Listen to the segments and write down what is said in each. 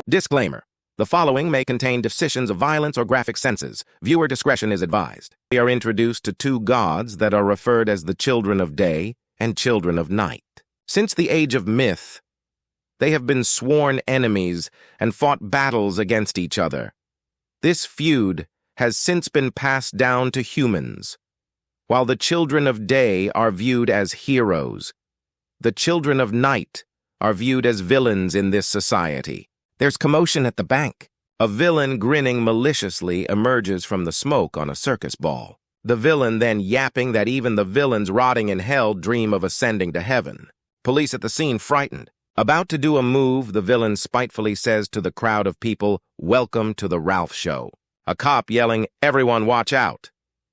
Disclaimer. The following may contain depictions of violence or graphic senses. Viewer discretion is advised. We are introduced to two gods that are referred as the children of day and children of night. Since the age of myth, they have been sworn enemies and fought battles against each other. This feud has since been passed down to humans. While the children of day are viewed as heroes, the children of night are viewed as villains in this society. There's commotion at the bank. A villain grinning maliciously emerges from the smoke on a circus ball. The villain then yapping that even the villains rotting in hell dream of ascending to heaven. Police at the scene frightened. About to do a move, the villain spitefully says to the crowd of people, "Welcome to the Ralph Show." A cop yelling, "Everyone watch out."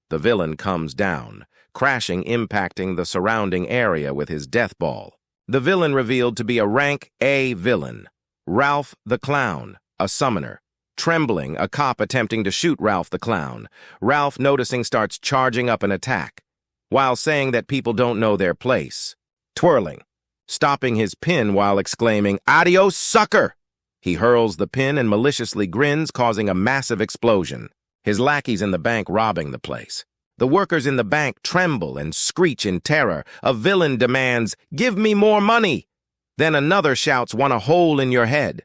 The villain comes down, crashing, impacting the surrounding area with his death ball. The villain revealed to be a rank A villain. Ralph the Clown, a summoner. Trembling, a cop attempting to shoot Ralph the Clown. Ralph, noticing, starts charging up an attack, while saying that people don't know their place. Twirling, stopping his pin while exclaiming, "Adios, sucker!" He hurls the pin and maliciously grins, causing a massive explosion. His lackeys in the bank robbing the place. The workers in the bank tremble and screech in terror. A villain demands, "Give me more money!" Then another shouts, "Want a hole in your head."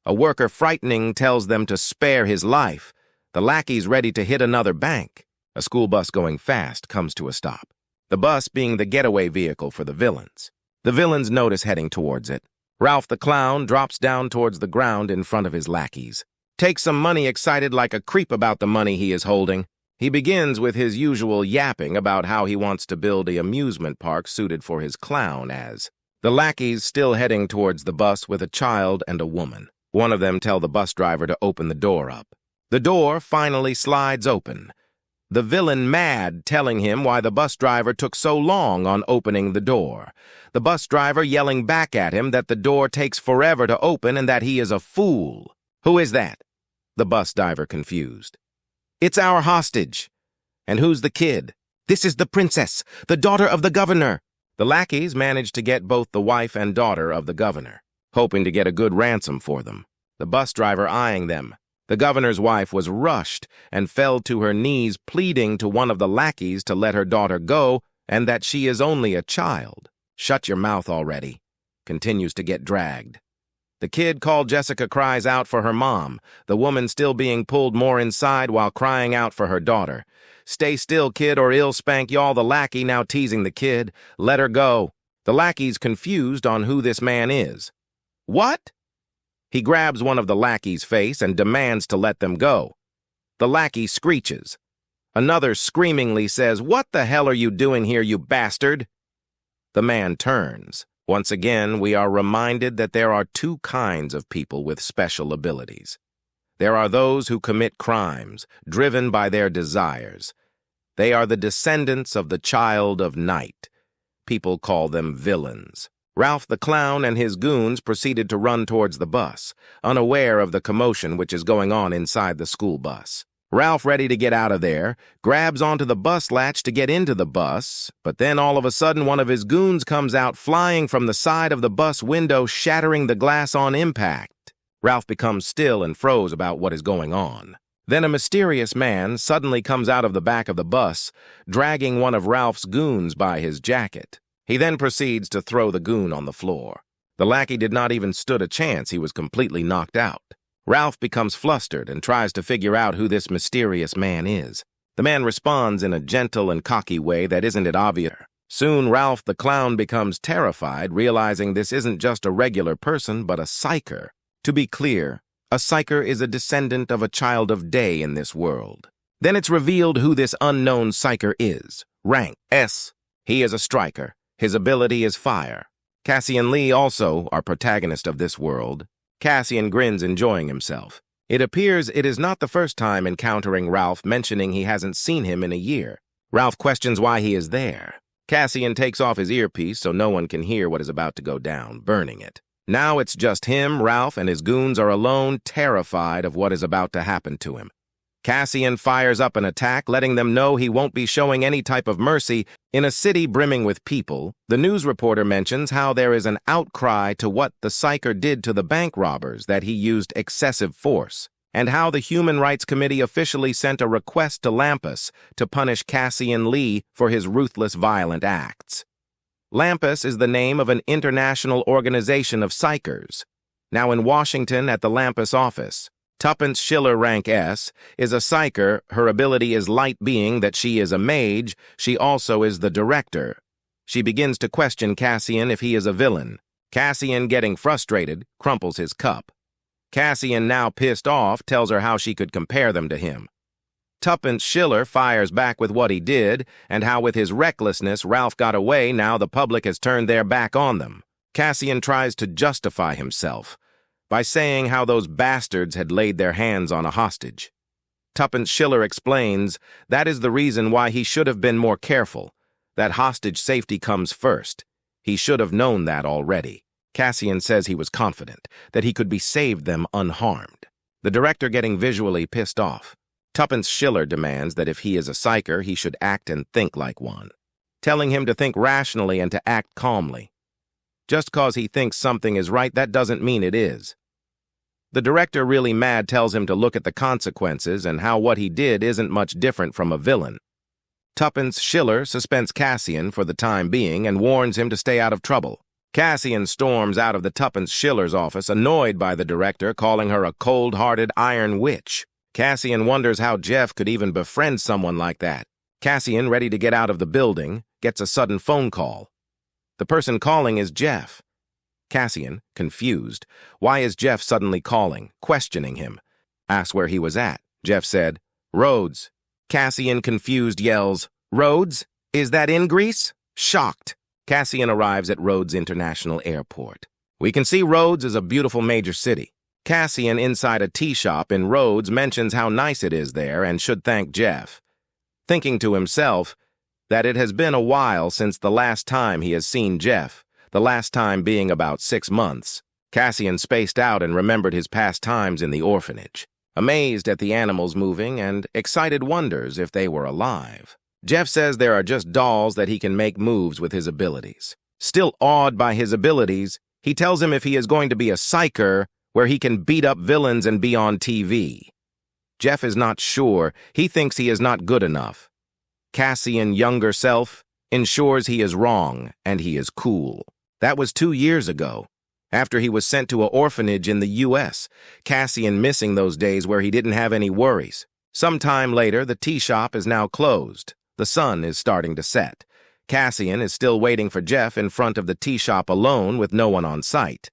A worker frightening tells them to spare his life. The lackeys ready to hit another bank. A school bus going fast comes to a stop, the bus being the getaway vehicle for the villains. The villains notice heading towards it. Ralph the Clown drops down towards the ground in front of his lackeys. Takes some money, excited like a creep about the money he is holding. He begins with his usual yapping about how he wants to build an amusement park suited for his clown as. The lackeys still heading towards the bus with a child and a woman. One of them tell the bus driver to open the door up. The door finally slides open. The villain mad, telling him why the bus driver took so long on opening the door. The bus driver yelling back at him that the door takes forever to open and that he is a fool. "Who is that?" The bus driver confused. "It's our hostage." "And who's the kid?" "This is the princess, the daughter of the governor." The lackeys managed to get both the wife and daughter of the governor, hoping to get a good ransom for them. The bus driver eyeing them. The governor's wife was rushed and fell to her knees, pleading to one of the lackeys to let her daughter go and that she is only a child. "Shut your mouth already." Continues to get dragged. The kid called Jessica cries out for her mom, the woman still being pulled more inside while crying out for her daughter. "Stay still, kid, or I'll spank y'all." The lackey now teasing the kid. "Let her go." The lackey's confused on who this man is. "What?" He grabs one of the lackey's face and demands to let them go. The lackey screeches. Another screamingly says, "What the hell are you doing here, you bastard?" The man turns. Once again, we are reminded that there are two kinds of people with special abilities. There are those who commit crimes, driven by their desires. They are the descendants of the child of night. People call them villains. Ralph the Clown and his goons proceeded to run towards the bus, unaware of the commotion which is going on inside the school bus. Ralph, ready to get out of there, grabs onto the bus latch to get into the bus, but then all of a sudden one of his goons comes out flying from the side of the bus window, shattering the glass on impact. Ralph becomes still and froze about what is going on. Then a mysterious man suddenly comes out of the back of the bus, dragging one of Ralph's goons by his jacket. He then proceeds to throw the goon on the floor. The lackey did not even stood a chance. He was completely knocked out. Ralph becomes flustered and tries to figure out who this mysterious man is. The man responds in a gentle and cocky way that isn't it obvious. Soon Ralph the Clown becomes terrified, realizing this isn't just a regular person, but a psyker. To be clear, a psyker is a descendant of a child of day in this world. Then it's revealed who this unknown psyker is. Rank S. He is a striker. His ability is fire. Cassian Lee also our protagonist of this world. Cassian grins, enjoying himself. It appears it is not the first time encountering Ralph, mentioning he hasn't seen him in a year. Ralph questions why he is there. Cassian takes off his earpiece so no one can hear what is about to go down, burning it. Now it's just him, Ralph, and his goons are alone, terrified of what is about to happen to him. Cassian fires up an attack, letting them know he won't be showing any type of mercy. In a city brimming with people, the news reporter mentions how there is an outcry to what the psyker did to the bank robbers, that he used excessive force, and how the Human Rights Committee officially sent a request to Lampus to punish Cassian Lee for his ruthless, violent acts. Lampus is the name of an international organization of psychers. Now in Washington at the Lampus office, Tuppence Schiller, rank S, is a psyker. Her ability is light, being that she is a mage. She also is the director. She begins to question Cassian if he is a villain. Cassian, getting frustrated, crumples his cup. Cassian, now pissed off, tells her how she could compare them to him. Tuppence Schiller fires back with what he did, and how with his recklessness Ralph got away. Now the public has turned their back on them. Cassian tries to justify himself by saying how those bastards had laid their hands on a hostage. Tuppence Schiller explains that is the reason why he should have been more careful, that hostage safety comes first. He should have known that already. Cassian says he was confident that he could be saved them unharmed. The director getting visually pissed off. Tuppence Schiller demands that if he is a psyker, he should act and think like one, telling him to think rationally and to act calmly. Just cause he thinks something is right, that doesn't mean it is. The director, really mad, tells him to look at the consequences and how what he did isn't much different from a villain. Tuppence Schiller suspends Cassian for the time being and warns him to stay out of trouble. Cassian storms out of the Tuppence Schiller's office, annoyed by the director, calling her a cold-hearted iron witch. Cassian wonders how Jeff could even befriend someone like that. Cassian, ready to get out of the building, gets a sudden phone call. The person calling is Jeff. Cassian, confused. Why is Jeff suddenly calling, questioning him? Asks where he was at. Jeff said, Rhodes. Cassian, confused, yells, Rhodes? Is that in Greece? Shocked. Cassian arrives at Rhodes International Airport. We can see Rhodes is a beautiful major city. Cassian, inside a tea shop in Rhodes, mentions how nice it is there and should thank Jeff, thinking to himself that it has been a while since the last time he has seen Jeff, the last time being about 6 months. Cassian spaced out and remembered his past times in the orphanage, amazed at the animals moving and excited wonders if they were alive. Jeff says there are just dolls that he can make moves with his abilities. Still awed by his abilities, he tells him if he is going to be a psyker, where he can beat up villains and be on TV. Jeff is not sure. He thinks he is not good enough. Cassian, younger self, ensures he is wrong and he is cool. That was 2 years ago, after he was sent to an orphanage in the U.S., Cassian missing those days where he didn't have any worries. Some time later, the tea shop is now closed. The sun is starting to set. Cassian is still waiting for Jeff in front of the tea shop alone with no one on site.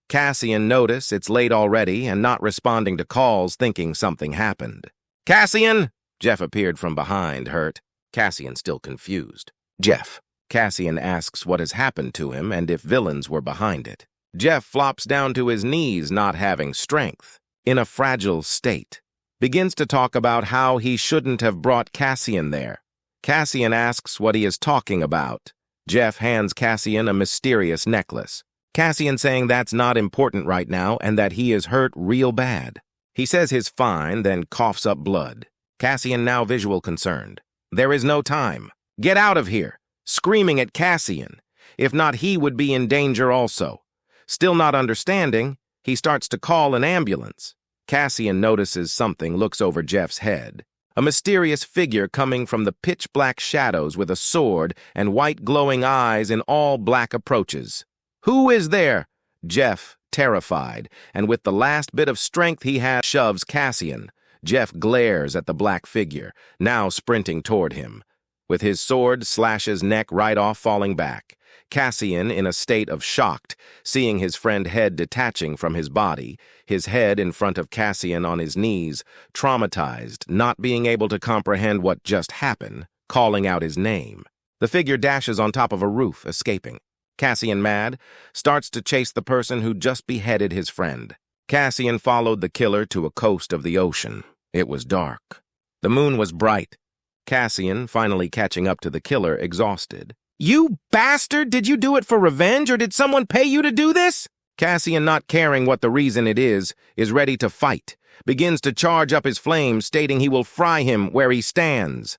Cassian notices it's late already and not responding to calls, thinking something happened. Cassian! Jeff appeared from behind, hurt. Cassian still confused. Jeff. Cassian asks what has happened to him and if villains were behind it. Jeff flops down to his knees, not having strength, in a fragile state. Begins to talk about how he shouldn't have brought Cassian there. Cassian asks what he is talking about. Jeff hands Cassian a mysterious necklace. Cassian saying that's not important right now and that he is hurt real bad. He says he's fine, then coughs up blood. Cassian now visual concerned. There is no time. Get out of here. Screaming at Cassian. If not, he would be in danger also. Still not understanding, he starts to call an ambulance. Cassian notices something, looks over Jeff's head. A mysterious figure coming from the pitch-black shadows with a sword and white glowing eyes in all black approaches. Who is there? Jeff, terrified, and with the last bit of strength he has, shoves Cassian. Jeff glares at the black figure, now sprinting toward him. With his sword, slashes neck right off, falling back. Cassian, in a state of shock, seeing his friend head detaching from his body, his head in front of Cassian on his knees, traumatized, not being able to comprehend what just happened, calling out his name. The figure dashes on top of a roof, escaping. Cassian, mad, starts to chase the person who just beheaded his friend. Cassian followed the killer to a coast of the ocean. It was dark. The moon was bright. Cassian, finally catching up to the killer, exhausted. You bastard! Did you do it for revenge, or did someone pay you to do this? Cassian, not caring what the reason it is ready to fight. begins to charge up his flames, stating he will fry him where he stands.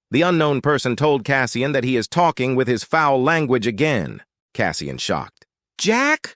The unknown person told Cassian that he is talking with his foul language again. Cassian shocked. "Jack?"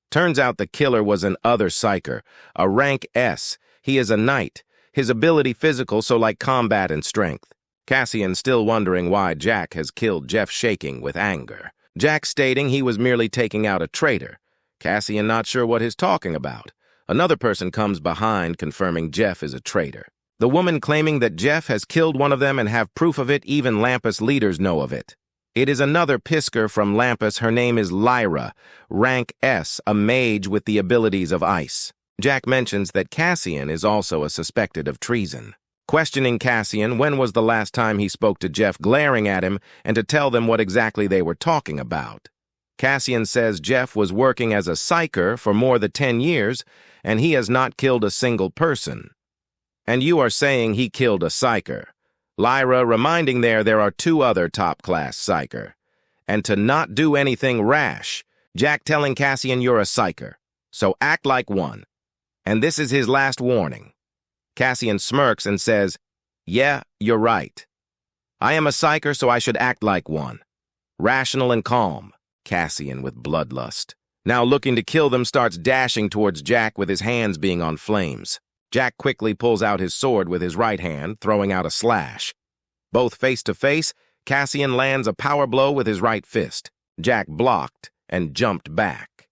Turns out the killer was an other psyker, a rank S. He is a knight, his ability physical, so like combat and strength. Cassian still wondering why Jack has killed Jeff, shaking with anger. Jack stating he was merely taking out a traitor. Cassian not sure what he's talking about. Another person comes behind, confirming Jeff is a traitor. The woman claiming that Jeff has killed one of them and have proof of it, even Lampus leaders know of it. It is another Pisker from Lampus. Her name is Lyra, rank S, a mage with the abilities of ice. Jack mentions that Cassian is also a suspected of treason. Questioning Cassian when was the last time he spoke to Jeff, glaring at him, and to tell them what exactly they were talking about. Cassian says Jeff was working as a psyker for more than 10 years, and he has not killed a single person. And you are saying he killed a psyker. Lyra reminding there are 2 other top-class psyker. And to not do anything rash, Jack telling Cassian you're a psyker, so act like one. And this is his last warning. Cassian smirks and says, "Yeah, you're right. I am a psyker, so I should act like one. Rational and calm." Cassian with bloodlust, now looking to kill them, starts dashing towards Jack with his hands being on flames. Jack quickly pulls out his sword with his right hand, throwing out a slash. Both face to face, Cassian lands a power blow with his right fist. Jack blocked and jumped back.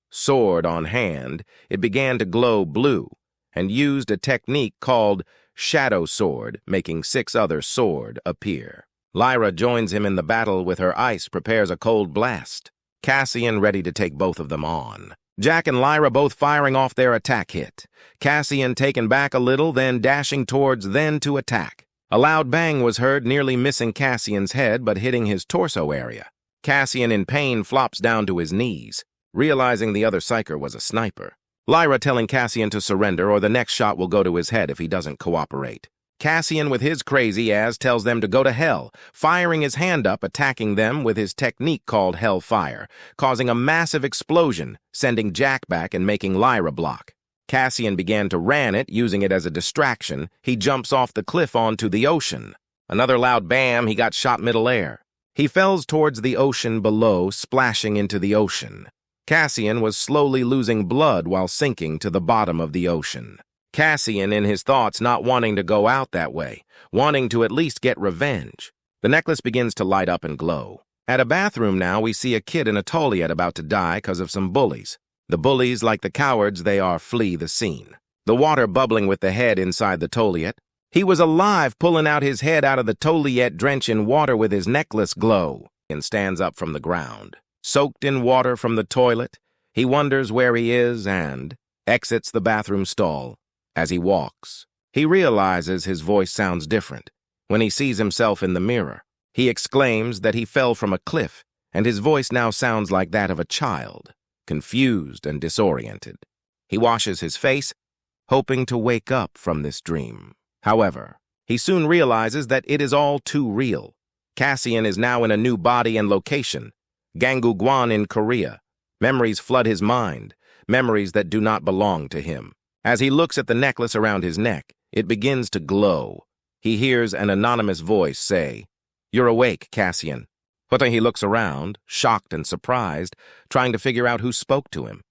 Sword on hand, it began to glow blue, and used a technique called Shadow Sword, making 6 other sword appear. Lyra joins him in the battle with her ice, prepares a cold blast. Cassian ready to take both of them on. Jack and Lyra both firing off their attack hit. Cassian taken back a little, then dashing towards, then to attack. A loud bang was heard, nearly missing Cassian's head, but hitting his torso area. Cassian in pain flops down to his knees, realizing the other psyker was a sniper. Lyra telling Cassian to surrender or the next shot will go to his head if he doesn't cooperate. Cassian with his crazy ass tells them to go to hell, firing his hand up, attacking them with his technique called Hellfire, causing a massive explosion, sending Jack back and making Lyra block. Cassian began to ran it, using it as a distraction. He jumps off the cliff onto the ocean. Another loud bam, he got shot midair. He falls towards the ocean below, splashing into the ocean. Cassian was slowly losing blood while sinking to the bottom of the ocean. Cassian in his thoughts not wanting to go out that way, wanting to at least get revenge. The necklace begins to light up and glow. At a bathroom now, we see a kid in a toilet about to die because of some bullies. The bullies, like the cowards they are, flee the scene. The water bubbling with the head inside the toilet. He was alive, pulling out his head out of the toilet, drenched in water with his necklace glow, and stands up from the ground. Soaked in water from the toilet, he wonders where he is and exits the bathroom stall. As he walks, he realizes his voice sounds different. When he sees himself in the mirror, he exclaims that he fell from a cliff, and his voice now sounds like that of a child, confused and disoriented. He washes his face, hoping to wake up from this dream. However, he soon realizes that it is all too real. Cassian is now in a new body and location, Gangugwan in Korea. Memories flood his mind, memories that do not belong to him. As he looks at the necklace around his neck, it begins to glow. He hears an anonymous voice say, "You're awake, Cassian." But then he looks around, shocked and surprised, trying to figure out who spoke to him.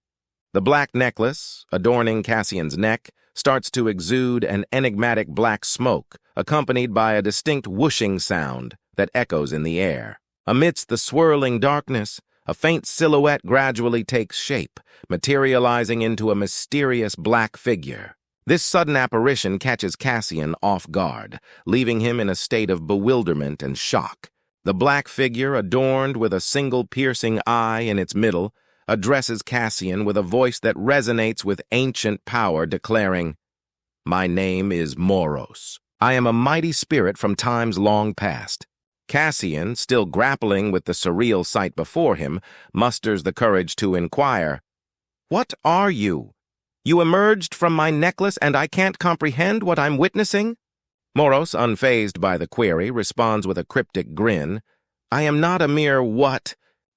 The black necklace, adorning Cassian's neck, starts to exude an enigmatic black smoke, accompanied by a distinct whooshing sound that echoes in the air. Amidst the swirling darkness, a faint silhouette gradually takes shape, materializing into a mysterious black figure. This sudden apparition catches Cassian off guard, leaving him in a state of bewilderment and shock. The black figure, adorned with a single piercing eye in its middle, addresses Cassian with a voice that resonates with ancient power, declaring, "My name is Moros. I am a mighty spirit from times long past." Cassian, still grappling with the surreal sight before him, musters the courage to inquire, "What are you? You emerged from my necklace and I can't comprehend what I'm witnessing?" Moros, unfazed by the query, responds with a cryptic grin, "I am not a mere what?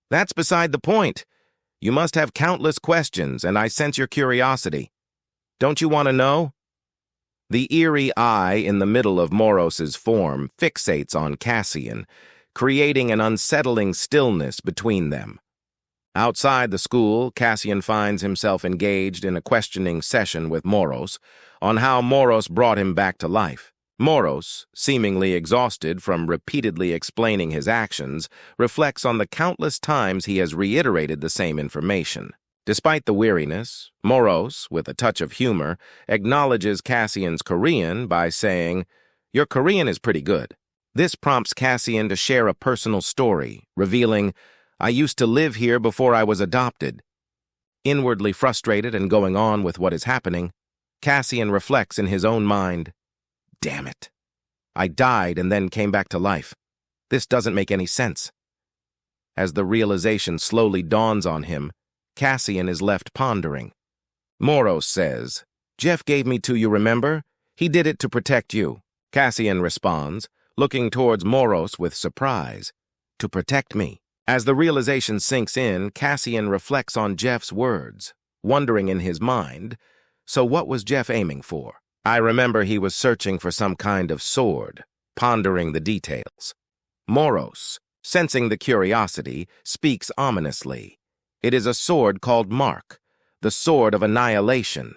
That's beside the point. You must have countless questions, and I sense your curiosity. Don't you want to know? The eerie eye in the middle of Moros's form fixates on Cassian, creating an unsettling stillness between them. Outside the school, Cassian finds himself engaged in a questioning session with Moros on how Moros brought him back to life. Moros, seemingly exhausted from repeatedly explaining his actions, reflects on the countless times he has reiterated the same information. Despite the weariness, Moros, with a touch of humor, acknowledges Cassian's Korean by saying, "Your Korean is pretty good." This prompts Cassian to share a personal story, revealing, "I used to live here before I was adopted." Inwardly frustrated and going on with what is happening, Cassian reflects in his own mind, "Damn it. I died and then came back to life. This doesn't make any sense." As the realization slowly dawns on him, Cassian is left pondering. Moros says, "Jeff gave me to you, remember? He did it to protect you." Cassian responds, looking towards Moros with surprise. "To protect me." As the realization sinks in, Cassian reflects on Jeff's words, wondering in his mind, so what was Jeff aiming for? I remember he was searching for some kind of sword, pondering the details. Moros, sensing the curiosity, speaks ominously. It is a sword called Mark, the sword of annihilation.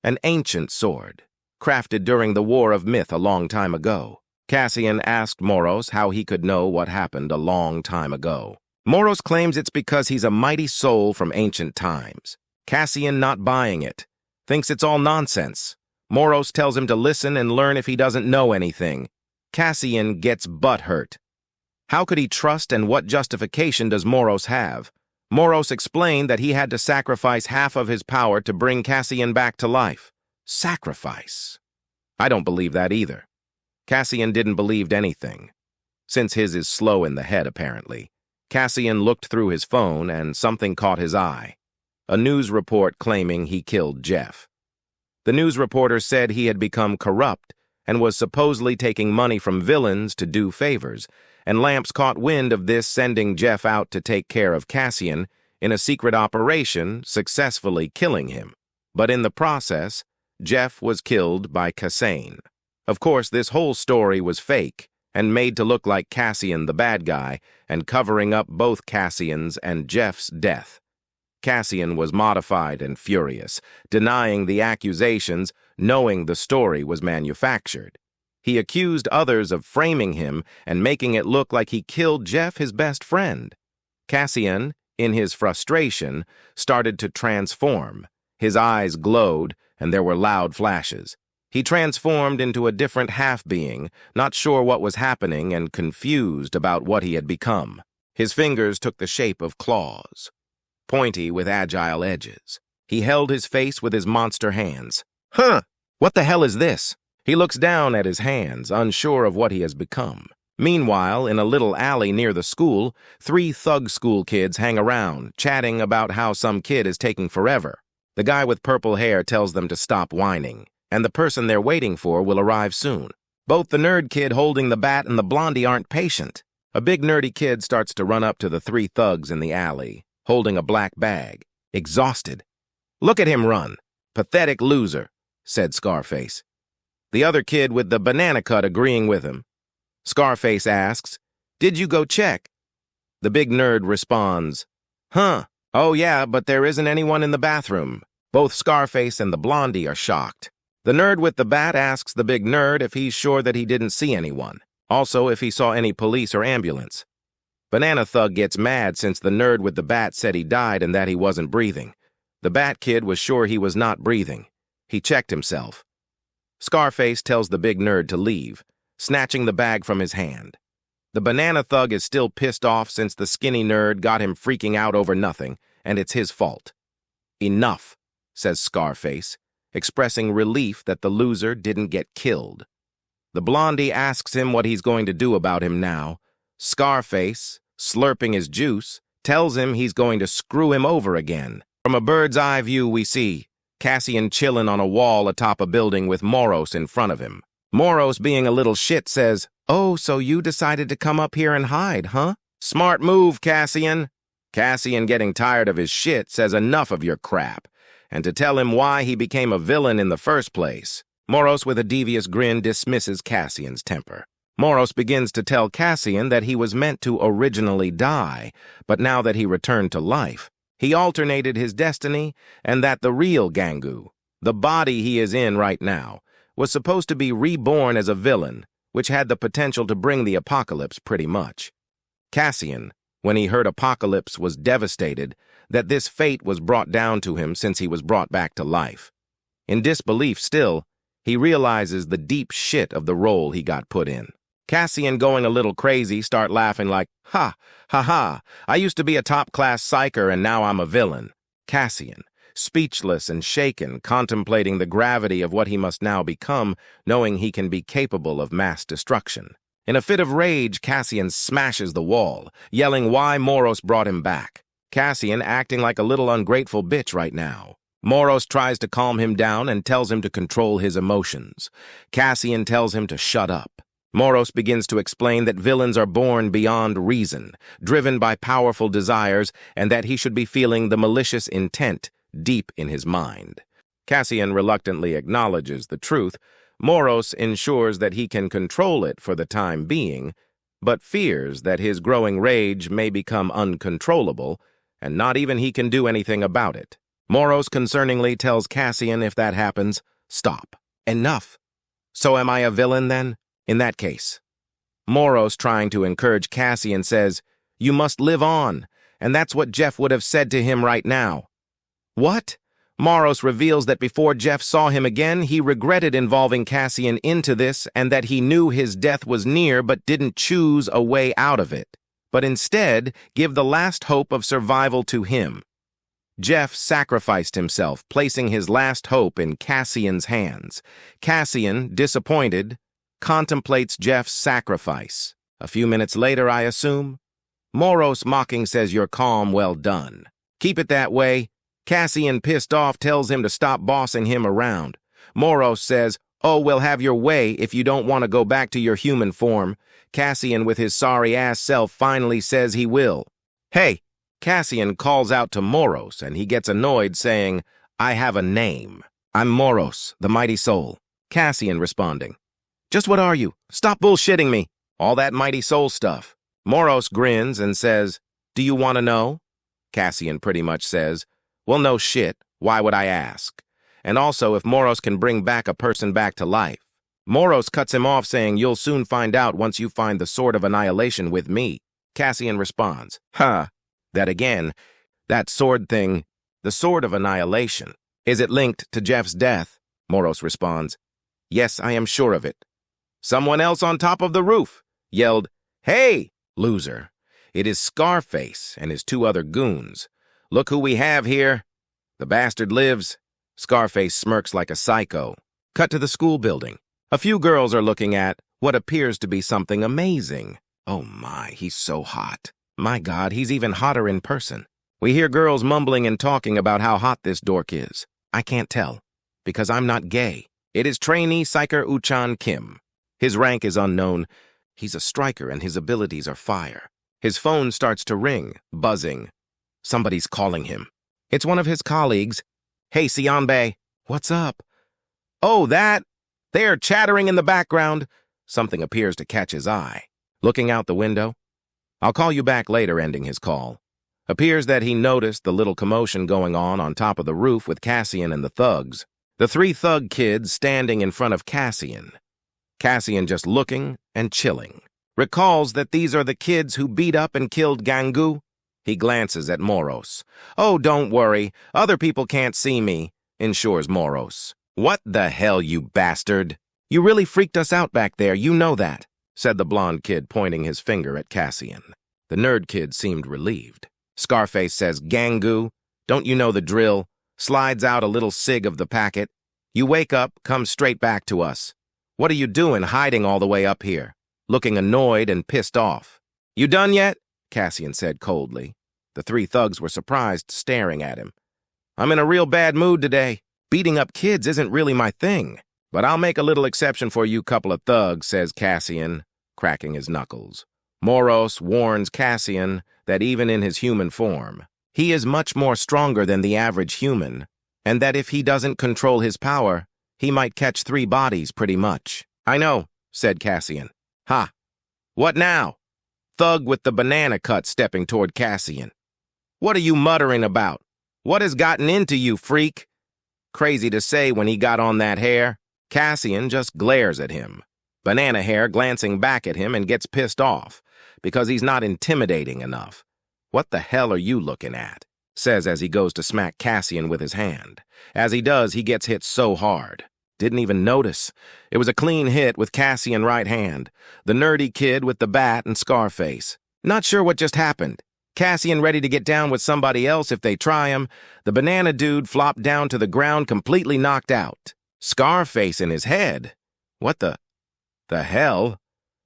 An ancient sword, crafted during the War of Myth a long time ago. Cassian asked Moros how he could know what happened a long time ago. Moros claims it's because he's a mighty soul from ancient times. Cassian not buying it, thinks it's all nonsense. Moros tells him to listen and learn if he doesn't know anything. Cassian gets butthurt. How could he trust, and what justification does Moros have? Moros explained that he had to sacrifice half of his power to bring Cassian back to life. Sacrifice? I don't believe that either. Cassian didn't believe anything. Since his is slow in the head, apparently. Cassian looked through his phone and something caught his eye. A news report claiming he killed Jeff. The news reporter said he had become corrupt and was supposedly taking money from villains to do favors, and Lamps caught wind of this, sending Jeff out to take care of Cassian in a secret operation, successfully killing him. But in the process, Jeff was killed by Cassian. Of course, this whole story was fake and made to look like Cassian the bad guy and covering up both Cassian's and Jeff's death. Cassian was modified and furious, denying the accusations, knowing the story was manufactured. He accused others of framing him and making it look like he killed Jeff, his best friend. Cassian, in his frustration, started to transform. His eyes glowed, and there were loud flashes. He transformed into a different half-being, not sure what was happening and confused about what he had become. His fingers took the shape of claws, pointy with agile edges. He held his face with his monster hands. Huh! What the hell is this? He looks down at his hands, unsure of what he has become. Meanwhile, in a little alley near the school, 3 thug school kids hang around, chatting about how some kid is taking forever. The guy with purple hair tells them to stop whining, and the person they're waiting for will arrive soon. Both the nerd kid holding the bat and the blondie aren't patient. A big nerdy kid starts to run up to the 3 thugs in the alley, holding a black bag, exhausted. "Look at him run. Pathetic loser," said Scarface. The other kid with the banana cut agreeing with him. Scarface asks, "Did you go check?" The big nerd responds, "Huh, oh yeah, but there isn't anyone in the bathroom." Both Scarface and the blondie are shocked. The nerd with the bat asks the big nerd if he's sure that he didn't see anyone. Also, if he saw any police or ambulance. Banana Thug gets mad since the nerd with the bat said he died and that he wasn't breathing. The bat kid was sure he was not breathing. He checked himself. Scarface tells the big nerd to leave, snatching the bag from his hand. The Banana Thug is still pissed off since the skinny nerd got him freaking out over nothing, and it's his fault. "Enough," says Scarface, expressing relief that the loser didn't get killed. The blondie asks him what he's going to do about him now. Scarface, slurping his juice, tells him he's going to screw him over again. From a bird's eye view we see Cassian chillin' on a wall atop a building with Moros in front of him. Moros, being a little shit, says, "Oh, so you decided to come up here and hide, huh? Smart move, Cassian." Cassian, getting tired of his shit, says enough of your crap, and to tell him why he became a villain in the first place. Moros, with a devious grin, dismisses Cassian's temper. Moros begins to tell Cassian that he was meant to originally die, but now that he returned to life, he alternated his destiny, and that the real Gangu, the body he is in right now, was supposed to be reborn as a villain, which had the potential to bring the apocalypse pretty much. Cassian, when he heard apocalypse, was devastated that this fate was brought down to him since he was brought back to life. In disbelief still, he realizes the deep shit of the role he got put in. Cassian, going a little crazy, start laughing like, ha, ha, ha, I used to be a top-class psyker and now I'm a villain. Cassian, speechless and shaken, contemplating the gravity of what he must now become, knowing he can be capable of mass destruction. In a fit of rage, Cassian smashes the wall, yelling why Moros brought him back. Cassian acting like a little ungrateful bitch right now. Moros tries to calm him down and tells him to control his emotions. Cassian tells him to shut up. Moros begins to explain that villains are born beyond reason, driven by powerful desires, and that he should be feeling the malicious intent deep in his mind. Cassian reluctantly acknowledges the truth. Moros ensures that he can control it for the time being, but fears that his growing rage may become uncontrollable, and not even he can do anything about it. Moros concerningly tells Cassian if that happens, stop. Enough. So am I a villain then? In that case. Moros, trying to encourage Cassian, says, you must live on, and that's what Jeff would have said to him right now. What? Moros reveals that before Jeff saw him again, he regretted involving Cassian into this and that he knew his death was near but didn't choose a way out of it, but instead give the last hope of survival to him. Jeff sacrificed himself, placing his last hope in Cassian's hands. Cassian, disappointed, contemplates Jeff's sacrifice. A few minutes later, I assume. Moros, mocking, says, you're calm, well done. Keep it that way. Cassian, pissed off, tells him to stop bossing him around. Moros says, oh, well, have your way if you don't want to go back to your human form. Cassian, with his sorry-ass self, finally says he will. Hey! Cassian calls out to Moros, and he gets annoyed, saying, I have a name. I'm Moros, the mighty soul. Cassian responding, just what are you? Stop bullshitting me. All that mighty soul stuff. Moros grins and says, do you want to know? Cassian pretty much says, well, no shit. Why would I ask? And also, if Moros can bring back a person back to life. Moros cuts him off, saying, you'll soon find out once you find the sword of annihilation with me. Cassian responds, huh. That again, that sword thing, the sword of annihilation. Is it linked to Jeff's death? Moros responds, yes, I am sure of it. Someone else on top of the roof yelled, hey, loser. It is Scarface and his two other goons. Look who we have here. The bastard lives. Scarface smirks like a psycho. Cut to the school building. A few girls are looking at what appears to be something amazing. Oh my, he's so hot. My God, he's even hotter in person. We hear girls mumbling and talking about how hot this dork is. I can't tell, because I'm not gay. It is trainee psyker Uchan Kim. His rank is unknown. He's a striker and his abilities are fire. His phone starts to ring, buzzing. Somebody's calling him. It's one of his colleagues. Hey, Sionbei, what's up? Oh, that? They're chattering in the background. Something appears to catch his eye. Looking out the window. I'll call you back later, ending his call. Appears that he noticed the little commotion going on top of the roof with Cassian and the thugs. The three thug kids standing in front of Cassian. Cassian just looking and chilling. Recalls that these are the kids who beat up and killed Gangu. He glances at Moros. Oh, don't worry. Other people can't see me, ensures Moros. What the hell, you bastard? You really freaked us out back there, you know that, said the blonde kid, pointing his finger at Cassian. The nerd kid seemed relieved. Scarface says, Gangu, don't you know the drill? Slides out a little cig of the packet. You wake up, come straight back to us. What are you doing hiding all the way up here? Looking annoyed and pissed off. You done yet? Cassian said coldly. The three thugs were surprised, staring at him. I'm in a real bad mood today. Beating up kids isn't really my thing. But I'll make a little exception for you couple of thugs, says Cassian, cracking his knuckles. Moros warns Cassian that even in his human form, he is much more stronger than the average human. and that if he doesn't control his power, he might catch 3 bodies pretty much. I know, said Cassian. Ha! What now? Thug with the banana cut stepping toward Cassian. What are you muttering about? What has gotten into you, freak? Crazy to say when he got on that hair. Cassian just glares at him. Banana Hair glancing back at him and gets pissed off because he's not intimidating enough. What the hell are you looking at? Says as he goes to smack Cassian with his hand. As he does, he gets hit so hard. Didn't even notice. It was a clean hit with Cassian right hand. The nerdy kid with the bat and Scarface. Not sure what just happened. Cassian ready to get down with somebody else if they try him. The banana dude flopped down to the ground completely knocked out. Scarface in his head. What the hell?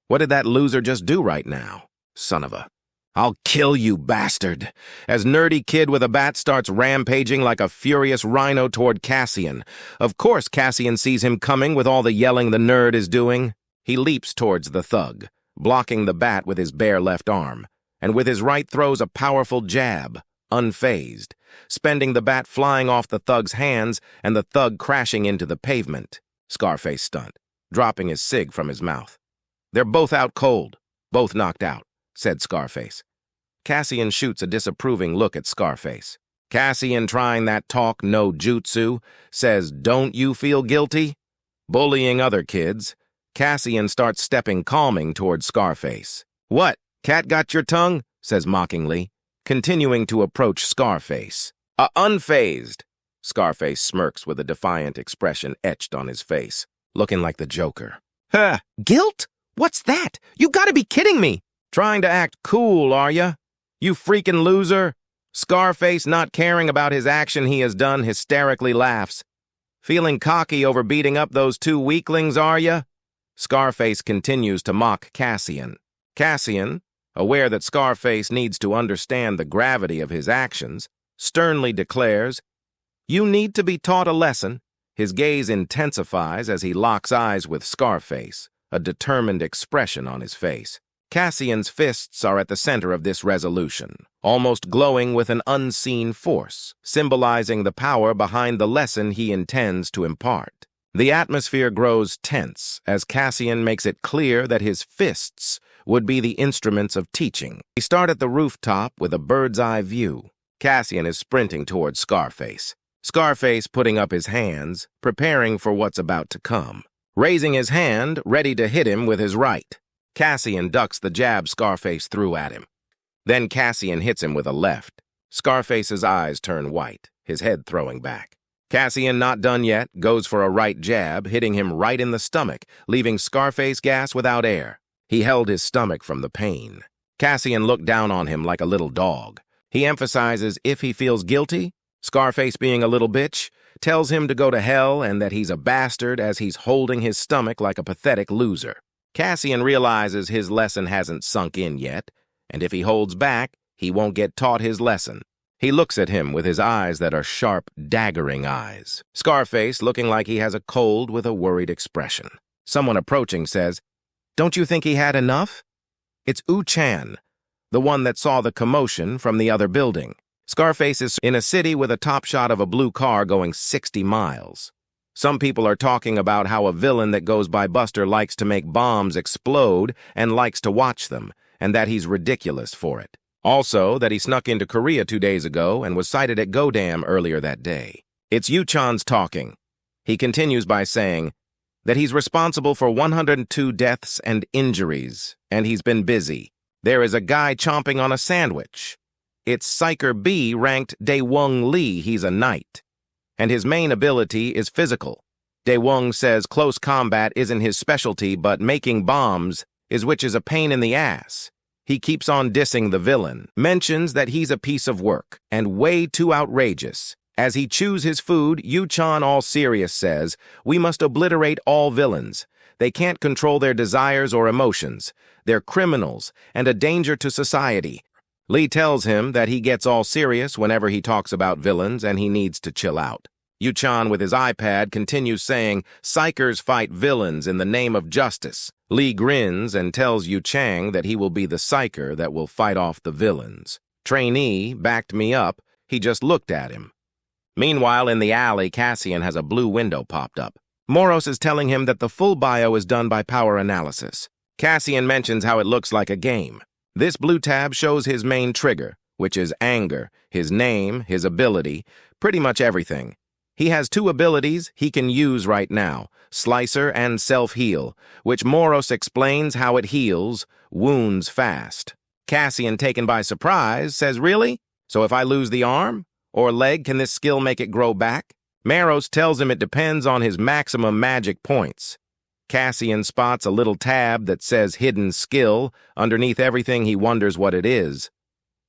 What did that loser just do right now? Son of a... I'll kill you, bastard, as nerdy kid with a bat starts rampaging like a furious rhino toward Cassian. Of course Cassian sees him coming with all the yelling the nerd is doing. He leaps towards the thug, blocking the bat with his bare left arm, and with his right throws a powerful jab, unfazed, spending the bat flying off the thug's hands and the thug crashing into the pavement. Scarface stunned, dropping his cig from his mouth. They're both out cold, both knocked out, said Scarface. Cassian shoots a disapproving look at Scarface. Cassian, trying that talk no jutsu, says, "Don't you feel guilty?" Bullying other kids, Cassian starts stepping calming towards Scarface. "What, cat got your tongue?" says mockingly, continuing to approach Scarface. Unfazed." Scarface smirks with a defiant expression etched on his face, looking like the Joker. "Huh, guilt? What's that? You gotta be kidding me! Trying to act cool, are ya? You freaking loser!" Scarface, not caring about his action he has done, hysterically laughs. "Feeling cocky over beating up those 2 weaklings, are ya?" Scarface continues to mock Cassian. Cassian, aware that Scarface needs to understand the gravity of his actions, sternly declares, "You need to be taught a lesson." His gaze intensifies as he locks eyes with Scarface, a determined expression on his face. Cassian's fists are at the center of this resolution, almost glowing with an unseen force, symbolizing the power behind the lesson he intends to impart. The atmosphere grows tense as Cassian makes it clear that his fists would be the instruments of teaching. We start at the rooftop with a bird's-eye view. Cassian is sprinting towards Scarface. Scarface putting up his hands, preparing for what's about to come. Raising his hand, ready to hit him with his right. Cassian ducks the jab Scarface threw at him. Then Cassian hits him with a left. Scarface's eyes turn white, his head throwing back. Cassian, not done yet, goes for a right jab, hitting him right in the stomach, leaving Scarface gas without air. He held his stomach from the pain. Cassian looked down on him like a little dog. He emphasizes if he feels guilty, Scarface being a little bitch, tells him to go to hell and that he's a bastard as he's holding his stomach like a pathetic loser. Cassian realizes his lesson hasn't sunk in yet, and if he holds back, he won't get taught his lesson. He looks at him with his eyes that are sharp, daggering eyes. Scarface looking like he has a cold with a worried expression. Someone approaching says, "Don't you think he had enough?" It's U-chan, the one that saw the commotion from the other building. Scarface is in a city with a top shot of a blue car going 60 miles. Some people are talking about how a villain that goes by Buster likes to make bombs explode and likes to watch them, and that he's ridiculous for it. Also, that he snuck into Korea 2 days ago and was sighted at Godam earlier that day. It's Yu-chan's talking. He continues by saying that he's responsible for 102 deaths and injuries, and he's been busy. There is a guy chomping on a sandwich. It's Psyker B ranked Daewung Lee, he's a knight. And his main ability is physical. Daewung says close combat isn't his specialty, but making bombs is, which is a pain in the ass. He keeps on dissing the villain, mentions that he's a piece of work, and way too outrageous. As he chews his food, Yu-chan all serious says, "We must obliterate all villains. They can't control their desires or emotions. They're criminals and a danger to society." Lee tells him that he gets all serious whenever he talks about villains and he needs to chill out. Yu-chan with his iPad continues saying, "Psychers fight villains in the name of justice." Lee grins and tells Yu-chang that he will be the psycher that will fight off the villains. Trainee backed me up, he just looked at him. Meanwhile, in the alley, Cassian has a blue window popped up. Moros is telling him that the full bio is done by power analysis. Cassian mentions how it looks like a game. This blue tab shows his main trigger, which is anger, his name, his ability, pretty much everything. He has 2 abilities he can use right now, Slicer and Self-Heal, which Moros explains how it heals wounds fast. Cassian, taken by surprise, says, "Really? So if I lose the arm or leg, can this skill make it grow back?" Moros tells him it depends on his maximum magic points. Cassian spots a little tab that says Hidden Skill. Underneath everything, he wonders what it is.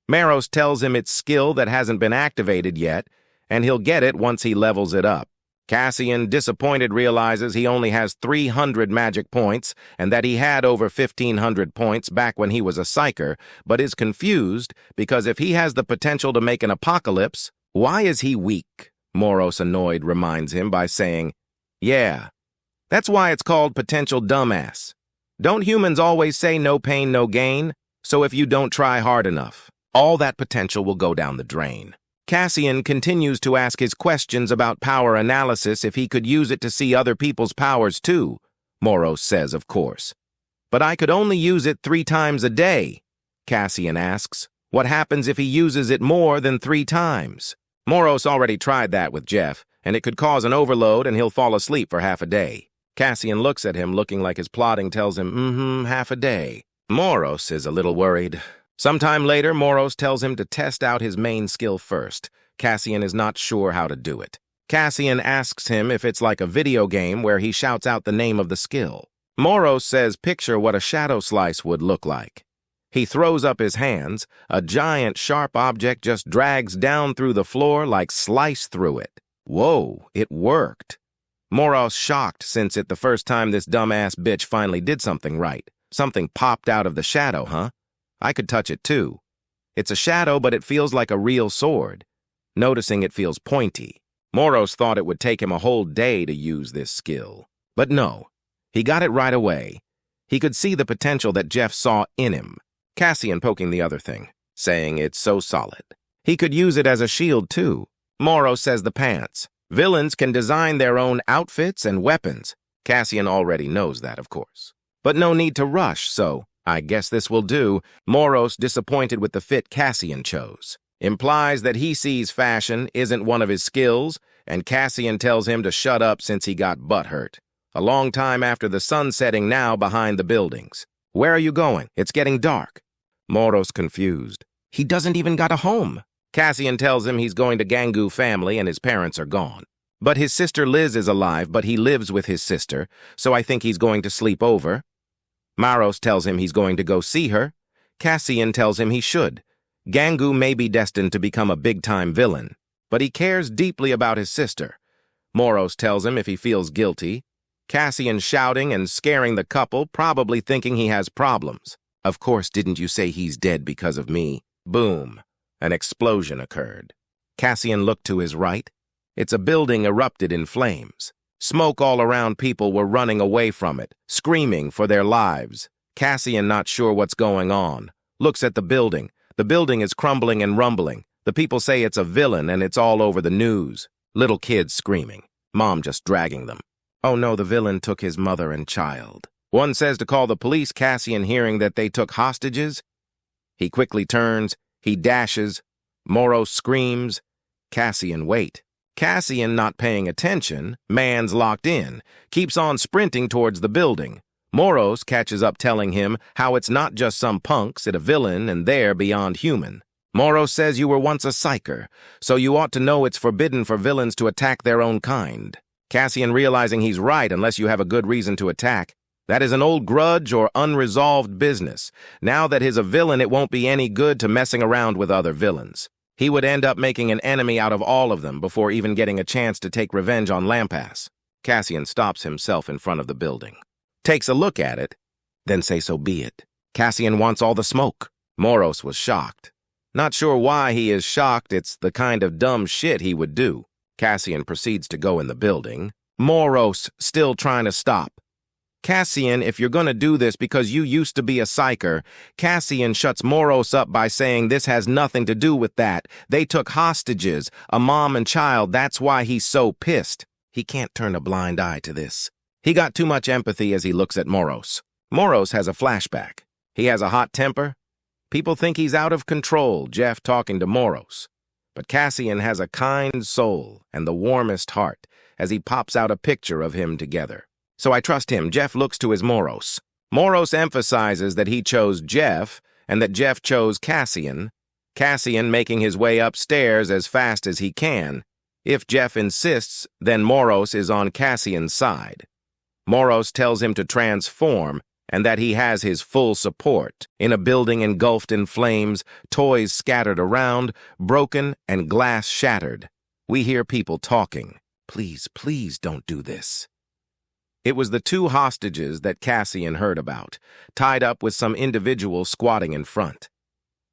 Moros tells him it's skill that hasn't been activated yet, and he'll get it once he levels it up. Cassian, disappointed, realizes he only has 300 magic points and that he had over 1,500 points back when he was a psyker, but is confused because if he has the potential to make an apocalypse, why is he weak? Moros, annoyed, reminds him by saying, "Yeah, that's why it's called potential dumbass. Don't humans always say no pain, no gain? So if you don't try hard enough, all that potential will go down the drain." Cassian continues to ask his questions about power analysis if he could use it to see other people's powers too. Moros says, of course. "But I could only use it 3 times a day." Cassian asks, "What happens if he uses it more than 3 times?" Moros already tried that with Jeff, and it could cause an overload and he'll fall asleep for half a day. Cassian looks at him, looking like his plotting tells him, half a day. Moros is a little worried. Sometime later, Moros tells him to test out his main skill first. Cassian is not sure how to do it. Cassian asks him if it's like a video game where he shouts out the name of the skill. Moros says picture what a shadow slice would look like. He throws up his hands. A giant sharp object just drags down through the floor like slice through it. Whoa, it worked. Moros shocked since it's the first time this dumbass bitch finally did something right. Something popped out of the shadow, huh? I could touch it too. It's a shadow, but it feels like a real sword. Noticing it feels pointy. Moros thought it would take him a whole day to use this skill. But no, he got it right away. He could see the potential that Jeff saw in him. Cassian poking the other thing, saying it's so solid. He could use it as a shield too. Moros says the pants. Villains can design their own outfits and weapons. Cassian already knows that, of course. But no need to rush, so I guess this will do. Moros, disappointed with the fit Cassian chose, implies that he sees fashion isn't one of his skills, and Cassian tells him to shut up since he got butthurt. A long time after the sun setting now behind the buildings. "Where are you going? It's getting dark." Moros confused. He doesn't even got a home. Cassian tells him he's going to Gangu family and his parents are gone. But his sister Liz is alive, but he lives with his sister, so I think he's going to sleep over. Moros tells him he's going to go see her. Cassian tells him he should. Gangu may be destined to become a big-time villain, but he cares deeply about his sister. Moros tells him if he feels guilty. Cassian shouting and scaring the couple, probably thinking he has problems. "Of course, didn't you say he's dead because of me?" Boom. An explosion occurred. Cassian looked to his right. It's a building erupted in flames. Smoke all around. People were running away from it, screaming for their lives. Cassian, not sure what's going on, looks at the building. The building is crumbling and rumbling. The people say it's a villain and it's all over the news. Little kids screaming. Mom just dragging them. Oh no, the villain took his mother and child. One says to call the police. Cassian, hearing that they took hostages. He quickly turns. He dashes. Moros screams. Cassian, wait. Cassian, not paying attention, man's locked in, keeps on sprinting towards the building. Moros catches up, telling him how it's not just some punks, it's a villain and they're beyond human. Moros says you were once a psyker, so you ought to know it's forbidden for villains to attack their own kind. Cassian, realizing he's right unless you have a good reason to attack. That is an old grudge or unresolved business. Now that he's a villain, it won't be any good to messing around with other villains. He would end up making an enemy out of all of them before even getting a chance to take revenge on Lampas. Cassian stops himself in front of the building. Takes a look at it, then say so be it. Cassian wants all the smoke. Moros was shocked. Not sure why he is shocked, it's the kind of dumb shit he would do. Cassian proceeds to go in the building. Moros still trying to stop. Cassian, if you're gonna do this because you used to be a psyker, Cassian shuts Moros up by saying this has nothing to do with that. They took hostages, a mom and child, that's why he's so pissed. He can't turn a blind eye to this. He got too much empathy as he looks at Moros. Moros has a flashback. He has a hot temper. People think he's out of control, Jeff talking to Moros. But Cassian has a kind soul and the warmest heart as he pops out a picture of him together. So I trust him. Jeff looks to his Moros. Moros emphasizes that he chose Jeff and that Jeff chose Cassian. Cassian making his way upstairs as fast as he can. If Jeff insists, then Moros is on Cassian's side. Moros tells him to transform and that he has his full support. In a building engulfed in flames, toys scattered around, broken and glass shattered. We hear people talking. Please, please don't do this. It was the two hostages that Cassian heard about, tied up with some individual squatting in front.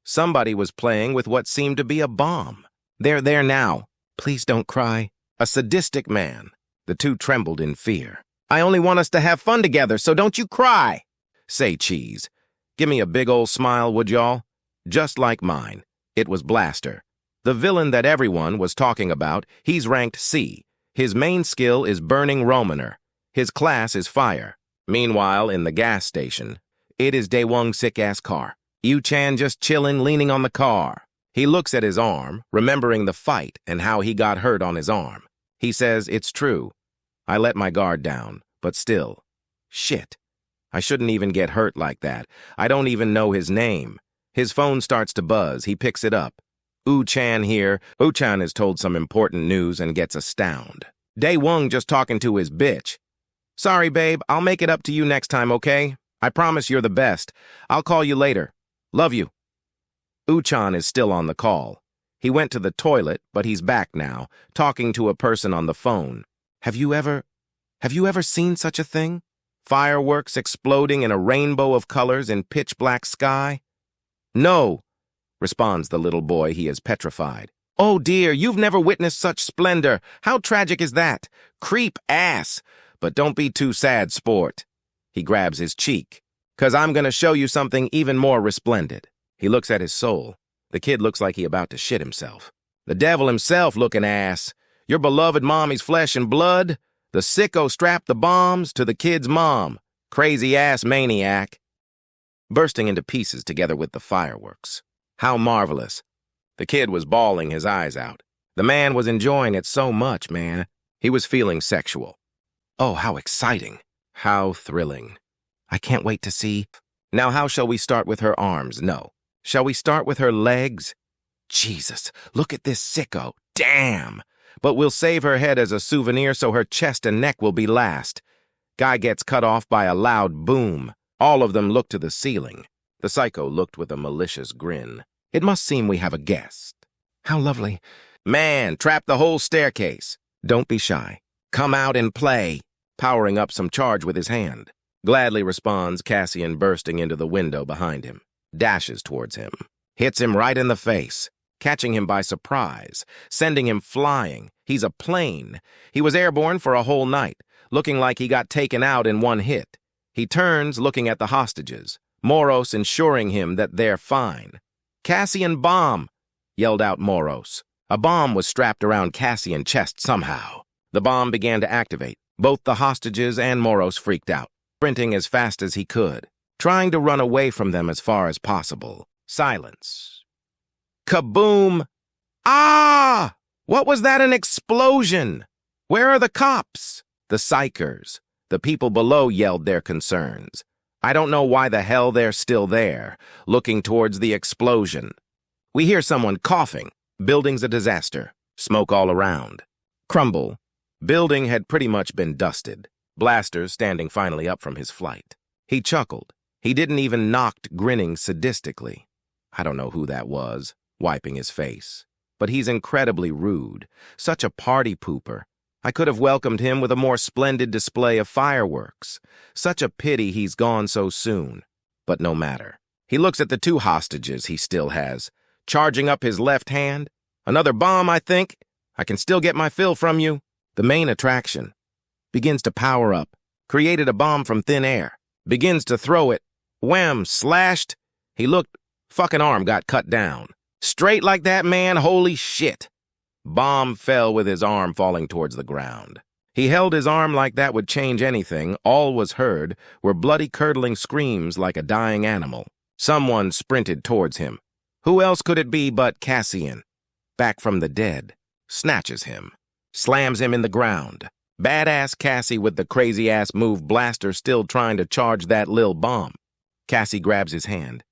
Somebody was playing with what seemed to be a bomb. They're there now. Please don't cry. A sadistic man. The two trembled in fear. I only want us to have fun together, so don't you cry. Say cheese. Give me a big old smile, would y'all? Just like mine. It was Blaster. The villain that everyone was talking about, he's ranked C. His main skill is Burning Romaner. His class is Fire. Meanwhile, in the gas station, it is Daewong's sick-ass car. Yu-chan just chilling, leaning on the car. He looks at his arm, remembering the fight and how he got hurt on his arm. He says, it's true. I let my guard down, but still. Shit. I shouldn't even get hurt like that. I don't even know his name. His phone starts to buzz. He picks it up. Yu-chan here. Yu-chan is told some important news and gets astounded. Daewong just talking to his bitch. Sorry, babe. I'll make it up to you next time, okay? I promise you're the best. I'll call you later. Love you. Yu-chan is still on the call. He went to the toilet, but he's back now, talking to a person on the phone. Have you ever seen such a thing? Fireworks exploding in a rainbow of colors in pitch-black sky? No, responds the little boy. He is petrified. Oh dear, you've never witnessed such splendor. How tragic is that? Creep ass. But don't be too sad, sport. He grabs his cheek. 'Cause I'm gonna show you something even more resplendent. He looks at his soul. The kid looks like he about to shit himself. The devil himself looking ass. Your beloved mommy's flesh and blood. The sicko strapped the bombs to the kid's mom. Crazy-ass maniac. Bursting into pieces together with the fireworks. How marvelous. The kid was bawling his eyes out. The man was enjoying it so much, man. He was feeling sexual. Oh, how exciting. How thrilling. I can't wait to see. Now, how shall we start with her arms? No. Shall we start with her legs? Jesus, look at this sicko. Damn. But we'll save her head as a souvenir so her chest and neck will be last. Guy gets cut off by a loud boom. All of them look to the ceiling. The psycho looked with a malicious grin. It must seem we have a guest. How lovely. Man, trap the whole staircase. Don't be shy. Come out and play. Powering up some charge with his hand. Gladly responds Cassian, bursting into the window behind him. Dashes towards him. Hits him right in the face. Catching him by surprise. Sending him flying. He's a plane. He was airborne for a whole night. Looking like he got taken out in one hit. He turns, looking at the hostages. Moros ensuring him that they're fine. Cassian bomb, yelled out Moros. A bomb was strapped around Cassian's chest somehow. The bomb began to activate. Both the hostages and Moros freaked out, sprinting as fast as he could, trying to run away from them as far as possible. Silence. Kaboom! Ah! What was that, an explosion? Where are the cops? The psychers. The people below yelled their concerns. I don't know why the hell they're still there, looking towards the explosion. We hear someone coughing. Building's a disaster. Smoke all around. Crumble. Building had pretty much been dusted. Blaster standing finally up from his flight. He chuckled. He didn't even knocked, grinning sadistically. I don't know who that was, wiping his face. But he's incredibly rude. Such a party pooper. I could have welcomed him with a more splendid display of fireworks. Such a pity he's gone so soon. But no matter. He looks at the two hostages he still has, charging up his left hand. Another bomb, I think. I can still get my fill from you. The main attraction begins to power up. created a bomb from thin air, begins to throw it. Wham, slashed. He looked, fucking arm got cut down. Straight like that, man, holy shit. Bomb fell with his arm falling towards the ground. He held his arm like that would change anything. All was heard were bloody curdling screams like a dying animal. Someone sprinted towards him. Who else could it be but Cassian? Back from the dead. Snatches him. Slams him in the ground. Badass Cassie with the crazy-ass move blaster still trying to charge that lil bomb. Cassie grabs his hand.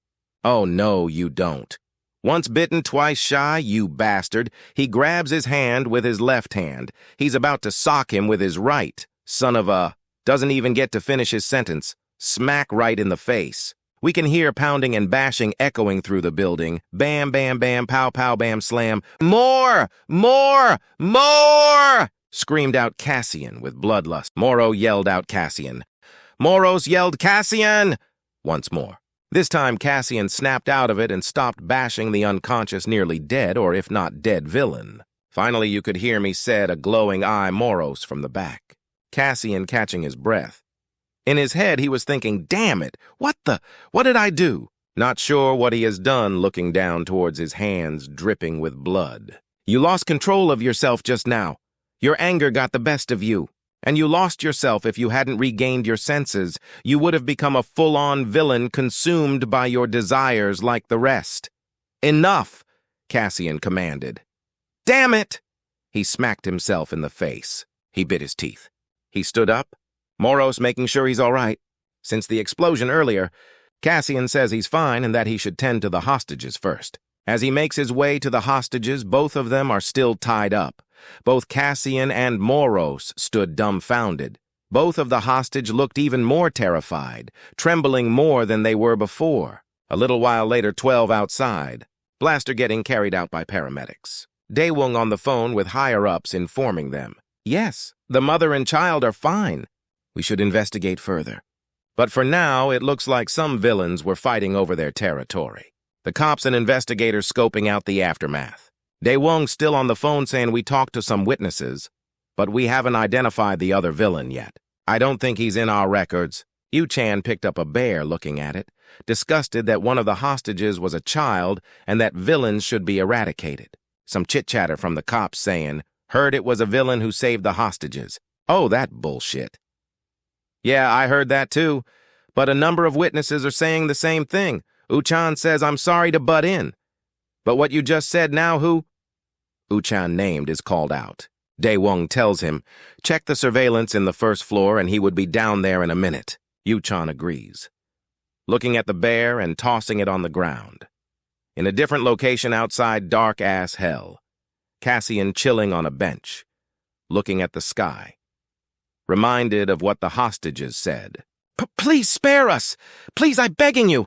Oh no, you don't. Once bitten, twice shy, you bastard. He grabs his hand with his left hand. He's about to sock him with his right. Son of a... Doesn't even get to finish his sentence. Smack right in the face. We can hear pounding and bashing echoing through the building. Bam, bam, bam, pow, pow, bam, slam. More! More! More! Screamed out Cassian with bloodlust. Moro yelled out Cassian. Moros yelled Cassian! Once more. This time Cassian snapped out of it and stopped bashing the unconscious, nearly dead, or if not dead, villain. Finally you could hear me said a glowing eye Moros from the back. Cassian catching his breath. In his head he was thinking, damn it, what did I do? Not sure what he has done, looking down towards his hands dripping with blood. You lost control of yourself just now. Your anger got the best of you. And you lost yourself if you hadn't regained your senses. You would have become a full-on villain consumed by your desires like the rest. Enough, Cassian commanded. Damn it! He smacked himself in the face. He bit his teeth. He stood up, Moros making sure he's all right. Since the explosion earlier, Cassian says he's fine and that he should tend to the hostages first. As he makes his way to the hostages, both of them are still tied up. Both Cassian and Moros stood dumbfounded. Both of the hostage looked even more terrified, trembling more than they were before. A little while later, 12 outside. Blaster getting carried out by paramedics. Daewon on the phone with higher-ups informing them. Yes, the mother and child are fine. We should investigate further. But for now, it looks like some villains were fighting over their territory. The cops and investigators scoping out the aftermath. Daewon still on the phone saying we talked to some witnesses, but we haven't identified the other villain yet. I don't think he's in our records. Yu-chan picked up a bear looking at it, disgusted that one of the hostages was a child and that villains should be eradicated. Some chit-chatter from the cops saying, heard it was a villain who saved the hostages. Oh, that bullshit. Yeah, I heard that too, but a number of witnesses are saying the same thing. Yu-chan says I'm sorry to butt in. But what you just said now, who? Yu-chan named is called out. Daewon tells him, check the surveillance in the first floor and he would be down there in a minute. Yu-chan agrees. Looking at the bear and tossing it on the ground. In a different location outside dark-ass hell. Cassian chilling on a bench, looking at the sky. Reminded of what the hostages said. Please spare us! Please, I'm begging you!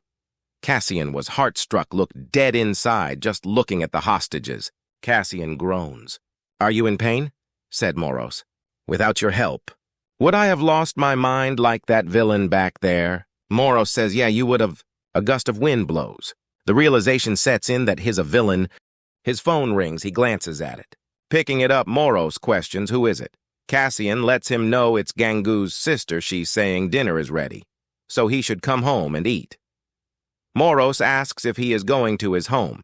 Cassian was heart-struck, looked dead inside, just looking at the hostages. Cassian groans. Are you in pain? Said Moros. Without your help. Would I have lost my mind like that villain back there? Moros says, yeah, you would have. A gust of wind blows. The realization sets in that he's a villain. His phone rings, he glances at it. Picking it up, Moros questions, who is it? Cassian lets him know it's Gangu's sister. She's saying dinner is ready, so he should come home and eat. Moros asks if he is going to his home.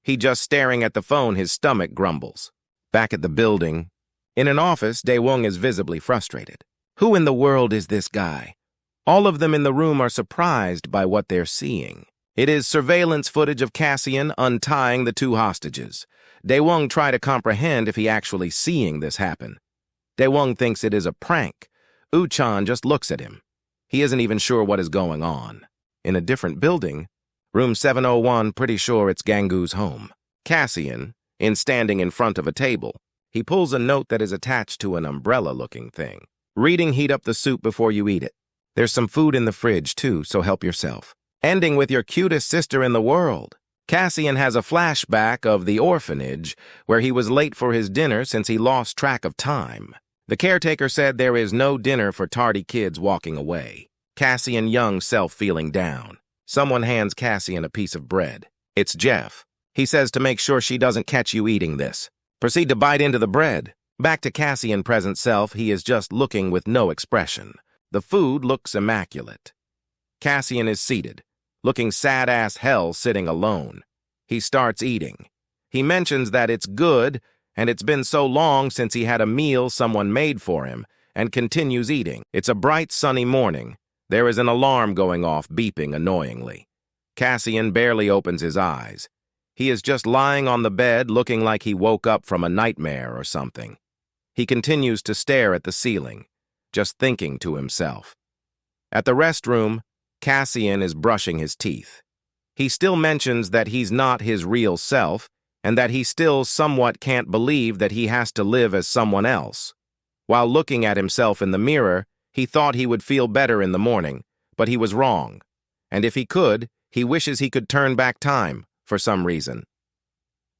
He just staring at the phone, his stomach grumbles. Back at the building, in an office, Daewon is visibly frustrated. Who in the world is this guy? All of them in the room are surprised by what they're seeing. It is surveillance footage of Cassian untying the two hostages. Daewon tries to comprehend if he actually seeing this happen. Daewon thinks it is a prank. Yu-chan just looks at him. He isn't even sure what is going on. In a different building, room 701, pretty sure it's Gangu's home. Cassian, standing in front of a table. He pulls a note that is attached to an umbrella-looking thing. Reading, heat up the soup before you eat it. There's some food in the fridge, too, so help yourself. Ending with your cutest sister in the world. Cassian has a flashback of the orphanage, where he was late for his dinner since he lost track of time. The caretaker said there is no dinner for tardy kids walking away. Cassian young self feeling down. Someone hands Cassian a piece of bread. It's Jeff. He says to make sure she doesn't catch you eating this. Proceed to bite into the bread. Back to Cassian present self, he is just looking with no expression. The food looks immaculate. Cassian is seated, looking sad-ass hell sitting alone. He starts eating. He mentions that it's good, and it's been so long since he had a meal someone made for him, and continues eating. It's a bright, sunny morning. There is an alarm going off, beeping annoyingly. Cassian barely opens his eyes. He is just lying on the bed, looking like he woke up from a nightmare or something. He continues to stare at the ceiling, just thinking to himself. At the restroom, Cassian is brushing his teeth. He still mentions that he's not his real self, and that he still somewhat can't believe that he has to live as someone else. While looking at himself in the mirror, he thought he would feel better in the morning, but he was wrong. And if he could, he wishes he could turn back time, for some reason.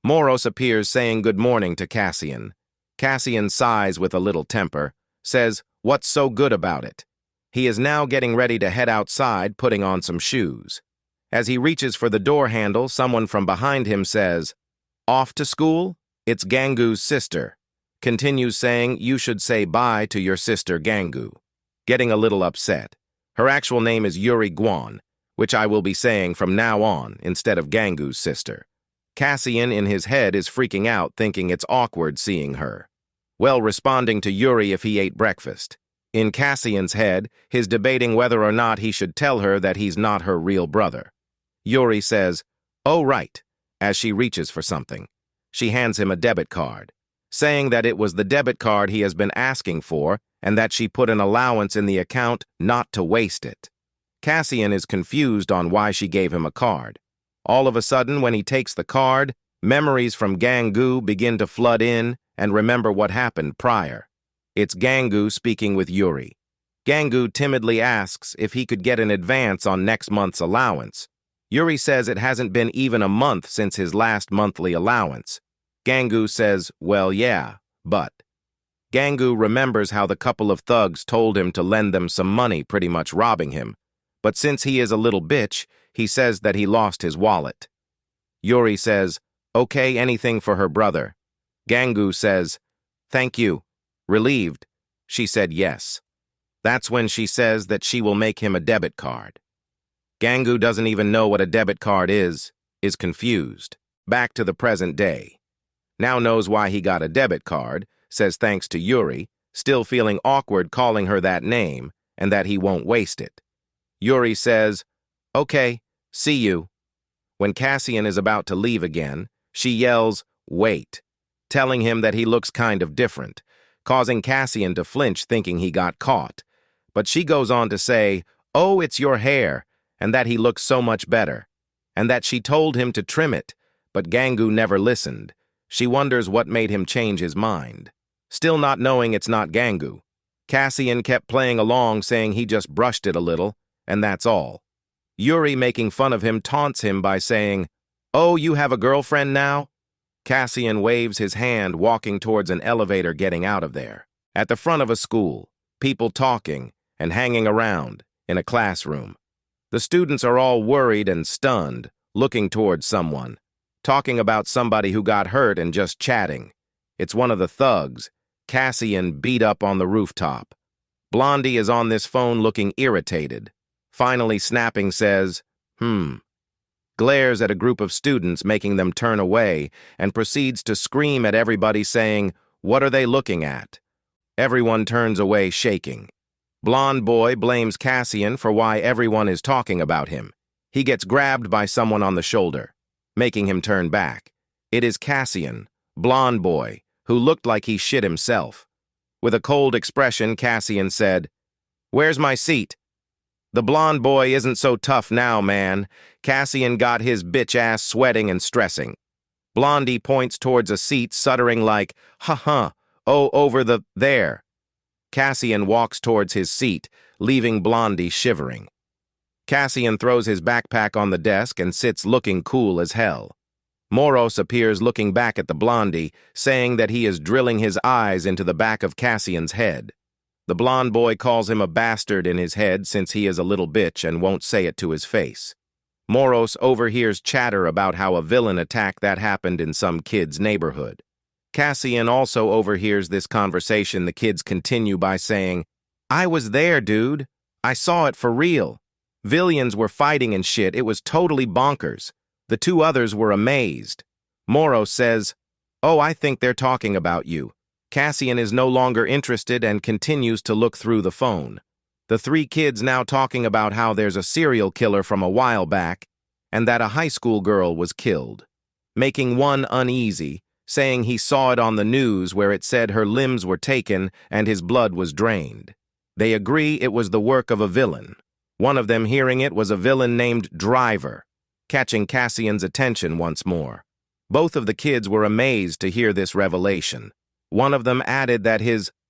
Moros appears saying good morning to Cassian. Cassian sighs with a little temper, says, "What's so good about it?" He is now getting ready to head outside, putting on some shoes. As he reaches for the door handle, someone from behind him says, "Off to school? It's Gangu's sister." Continues saying, "You should say bye to your sister Gangu." Getting a little upset. Her actual name is Yuri Guan, which I will be saying from now on instead of Gangu's sister. Cassian in his head is freaking out, thinking it's awkward seeing her. Well, responding to Yuri if he ate breakfast. In Cassian's head, he's debating whether or not he should tell her that he's not her real brother. Yuri says, "Oh, right," as she reaches for something. She hands him a debit card, saying that it was the debit card he has been asking for and that she put an allowance in the account not to waste it. Cassian is confused on why she gave him a card. All of a sudden, when he takes the card, memories from Gangu begin to flood in and remember what happened prior. It's Gangu speaking with Yuri. Gangu timidly asks if he could get an advance on next month's allowance. Yuri says it hasn't been even a month since his last monthly allowance. Gangu says, "Well, yeah, but..." Gangu remembers how the couple of thugs told him to lend them some money, pretty much robbing him. But since he is a little bitch, he says that he lost his wallet. Yuri says, "Okay, anything for her brother." Gangu says, "Thank you." Relieved, she said yes. That's when she says that she will make him a debit card. Gangu doesn't even know what a debit card is confused. Back to the present day. Now knows why he got a debit card, says thanks to Yuri, still feeling awkward calling her that name, and that he won't waste it. Yuri says, "Okay, see you." When Cassian is about to leave again, she yells, "Wait," telling him that he looks kind of different, causing Cassian to flinch thinking he got caught. But she goes on to say, "Oh, it's your hair," and that he looks so much better, and that she told him to trim it, but Gangu never listened. She wonders what made him change his mind. Still not knowing it's not Gangu, Cassian kept playing along saying he just brushed it a little, and that's all. Yuri, making fun of him, taunts him by saying, "Oh, you have a girlfriend now?" Cassian waves his hand, walking towards an elevator getting out of there. At the front of a school, people talking and hanging around in a classroom. The students are all worried and stunned, looking towards someone, talking about somebody who got hurt and just chatting. It's one of the thugs, Cassian, beat up on the rooftop. Blondie is on this phone looking irritated. Finally snapping, says, glares at a group of students, making them turn away, and proceeds to scream at everybody saying, "What are they looking at?" Everyone turns away shaking. Blonde boy blames Cassian for why everyone is talking about him. He gets grabbed by someone on the shoulder, making him turn back. It is Cassian, blonde boy, who looked like he shit himself. With a cold expression, Cassian said, "Where's my seat?" "The blonde boy isn't so tough now, man." Cassian got his bitch ass sweating and stressing. Blondie points towards a seat, stuttering like, "Ha-ha, oh, over there." Cassian walks towards his seat, leaving Blondie shivering. Cassian throws his backpack on the desk and sits looking cool as hell. Moros appears looking back at the Blondie, saying that he is drilling his eyes into the back of Cassian's head. The blonde boy calls him a bastard in his head since he is a little bitch and won't say it to his face. Moros overhears chatter about how a villain attack that happened in some kid's neighborhood. Cassian also overhears this conversation. The kids continue by saying, I was there, dude. I saw it for real. Villains were fighting and shit. It was totally bonkers. The two others were amazed. Moro says, "Oh, I think they're talking about you." Cassian is no longer interested and continues to look through the phone. The three kids now talking about how there's a serial killer from a while back and that a high school girl was killed, making one uneasy, saying he saw it on the news where it said her limbs were taken and his blood was drained. They agree it was the work of a villain. One of them hearing it was a villain named Driver, catching Cassian's attention once more. Both of the kids were amazed to hear this revelation. One of them added that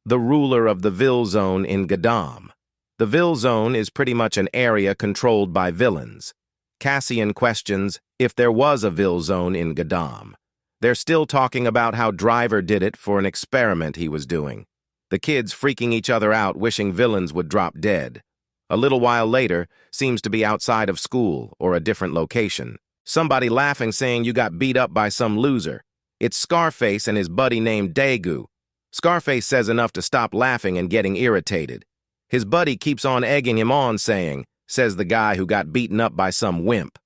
the ruler of the Vill Zone in Gadam. The Vill Zone is pretty much an area controlled by villains. Cassian questions if there was a Vill Zone in Gadam. They're still talking about how Driver did it for an experiment he was doing. The kids freaking each other out, wishing villains would drop dead. A little while later, seems to be outside of school or a different location. Somebody laughing saying you got beat up by some loser. It's Scarface and his buddy named Daegu. Scarface says enough to stop laughing and getting irritated. His buddy keeps on egging him on says the guy who got beaten up by some wimp.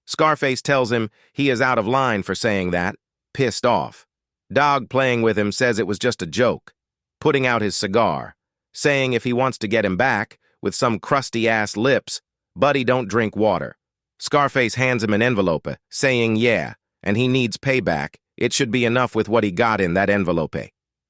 Scarface tells him he is out of line for saying that, pissed off. Dog playing with him says it was just a joke, putting out his cigar, saying if he wants to get him back, with some crusty-ass lips, buddy don't drink water. Scarface hands him an envelope, saying yeah, and he needs payback. It should be enough with what he got in that envelope.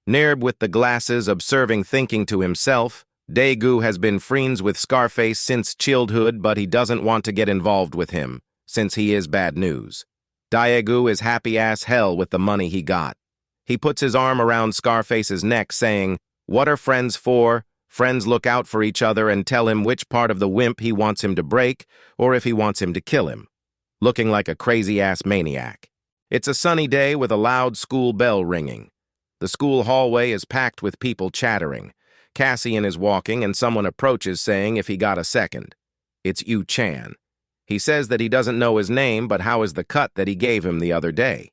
Nerb with the glasses observing thinking to himself, Daegu has been friends with Scarface since childhood, but he doesn't want to get involved with him, since he is bad news. Daegu is happy as hell with the money he got. He puts his arm around Scarface's neck, saying, "What are friends for? Friends look out for each other and tell him which part of the wimp he wants him to break, or if he wants him to kill him." Looking like a crazy-ass maniac. It's a sunny day with a loud school bell ringing. The school hallway is packed with people chattering. Cassian is walking and someone approaches saying if he got a second. It's Yu Chan. He says that he doesn't know his name, but how is the cut that he gave him the other day?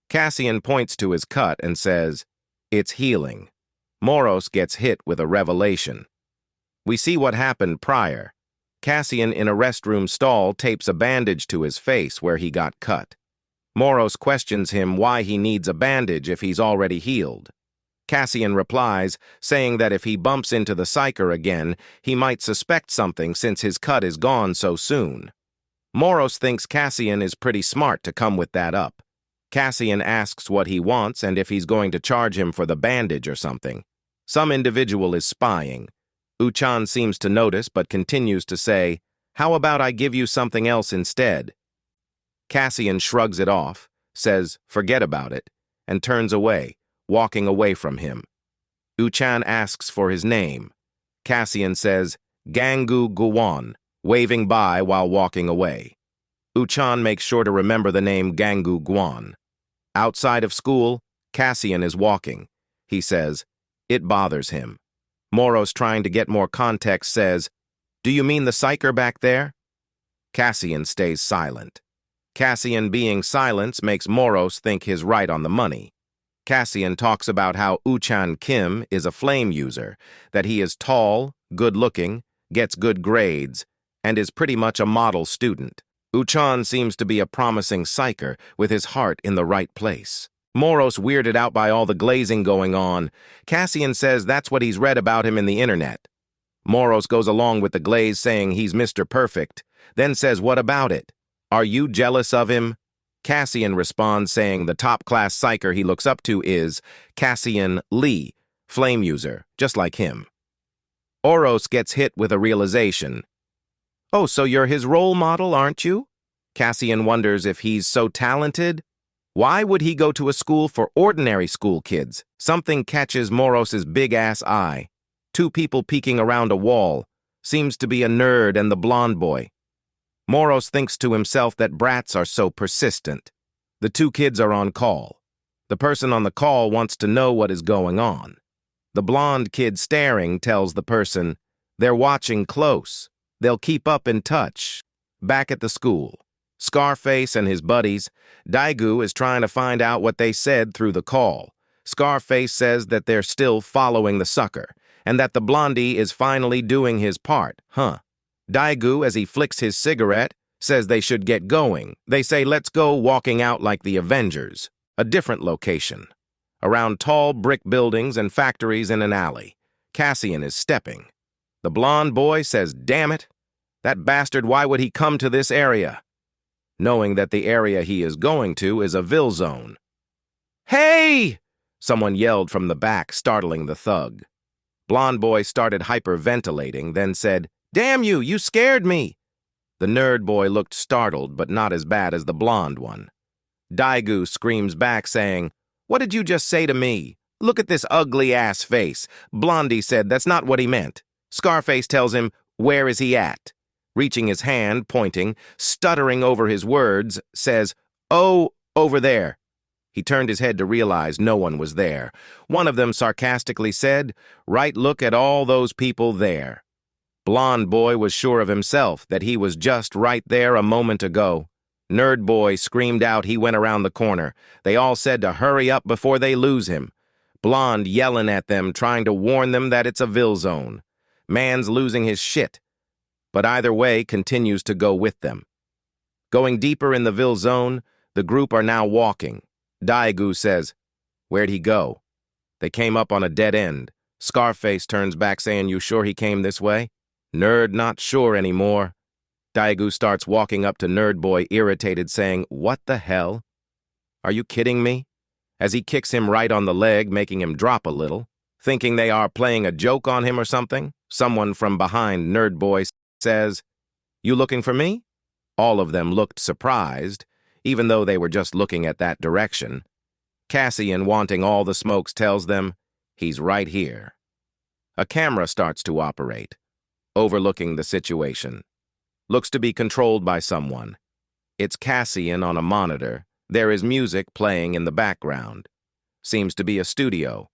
Cassian points to his cut and says, "It's healing." Moros gets hit with a revelation. We see what happened prior. Cassian in a restroom stall tapes a bandage to his face where he got cut. Moros questions him why he needs a bandage if he's already healed. Cassian replies, saying that if he bumps into the psyker again, he might suspect something since his cut is gone so soon. Moros thinks Cassian is pretty smart to come with that up. Cassian asks what he wants and if he's going to charge him for the bandage or something. Some individual is spying. Uchan seems to notice but continues to say, "How about I give you something else instead?" Cassian shrugs it off, says, "Forget about it," and turns away, walking away from him. Uchan asks for his name. Cassian says, "Gangu Guwan," waving by while walking away. Uchan makes sure to remember the name Gangu Guwan. Outside of school, Cassian is walking. He says, it bothers him. Moros, trying to get more context, says, "Do you mean the psyker back there?" Cassian stays silent. Cassian being silent makes Moros think he's right on the money. Cassian talks about how Uchan Kim is a flame user, that he is tall, good-looking, gets good grades, and is pretty much a model student. Uchan seems to be a promising psyker with his heart in the right place. Moros weirded out by all the glazing going on. Cassian says that's what he's read about him in the internet. Moros goes along with the glaze saying he's Mr. Perfect, then says, "What about it? Are you jealous of him?" Cassian responds saying the top-class psyker he looks up to is Cassian Lee, flame user, just like him. Oros gets hit with a realization. "Oh, so you're his role model, aren't you?" Cassian wonders if he's so talented. Why would he go to a school for ordinary school kids? Something catches Moros's big-ass eye. Two people peeking around a wall. Seems to be a nerd and the blonde boy. Moros thinks to himself that brats are so persistent. The two kids are on call. The person on the call wants to know what is going on. The blonde kid staring tells the person, "They're watching close. They'll keep up in touch." Back at the school, Scarface and his buddies, Daegu is trying to find out what they said through the call. Scarface says that they're still following the sucker, and that the blondie is finally doing his part, huh? Daegu, as he flicks his cigarette, says they should get going. They say, let's go walking out like the Avengers. A different location. Around tall brick buildings and factories in an alley. Cassian is stepping. The blonde boy says, damn it, that bastard, why would he come to this area? Knowing that the area he is going to is a Vill Zone. Hey! Someone yelled from the back, startling the thug. Blonde boy started hyperventilating, then said, damn you, you scared me. The nerd boy looked startled, but not as bad as the blonde one. Daegu screams back, saying, what did you just say to me? Look at this ugly-ass face. Blondie said that's not what he meant. Scarface tells him, where is he at? Reaching his hand, pointing, stuttering over his words, says, oh, over there. He turned his head to realize no one was there. One of them sarcastically said, right, look at all those people there. Blonde boy was sure of himself that he was just right there a moment ago. Nerd boy screamed out he went around the corner. They all said to hurry up before they lose him. Blonde yelling at them, trying to warn them that it's a Vill Zone. Man's losing his shit, but either way continues to go with them. Going deeper in the Vill Zone, the group are now walking. Daegu says, where'd he go? They came up on a dead end. Scarface turns back saying, you sure he came this way? Nerd not sure anymore. Daegu starts walking up to Nerd Boy, irritated, saying, what the hell? Are you kidding me? As he kicks him right on the leg, making him drop a little. Thinking they are playing a joke on him or something, someone from behind Nerd Boy says, you looking for me? All of them looked surprised, even though they were just looking at that direction. Cassian, wanting all the smokes, tells them, he's right here. A camera starts to operate, overlooking the situation. Looks to be controlled by someone. It's Cassian on a monitor. There is music playing in the background. Seems to be a studio.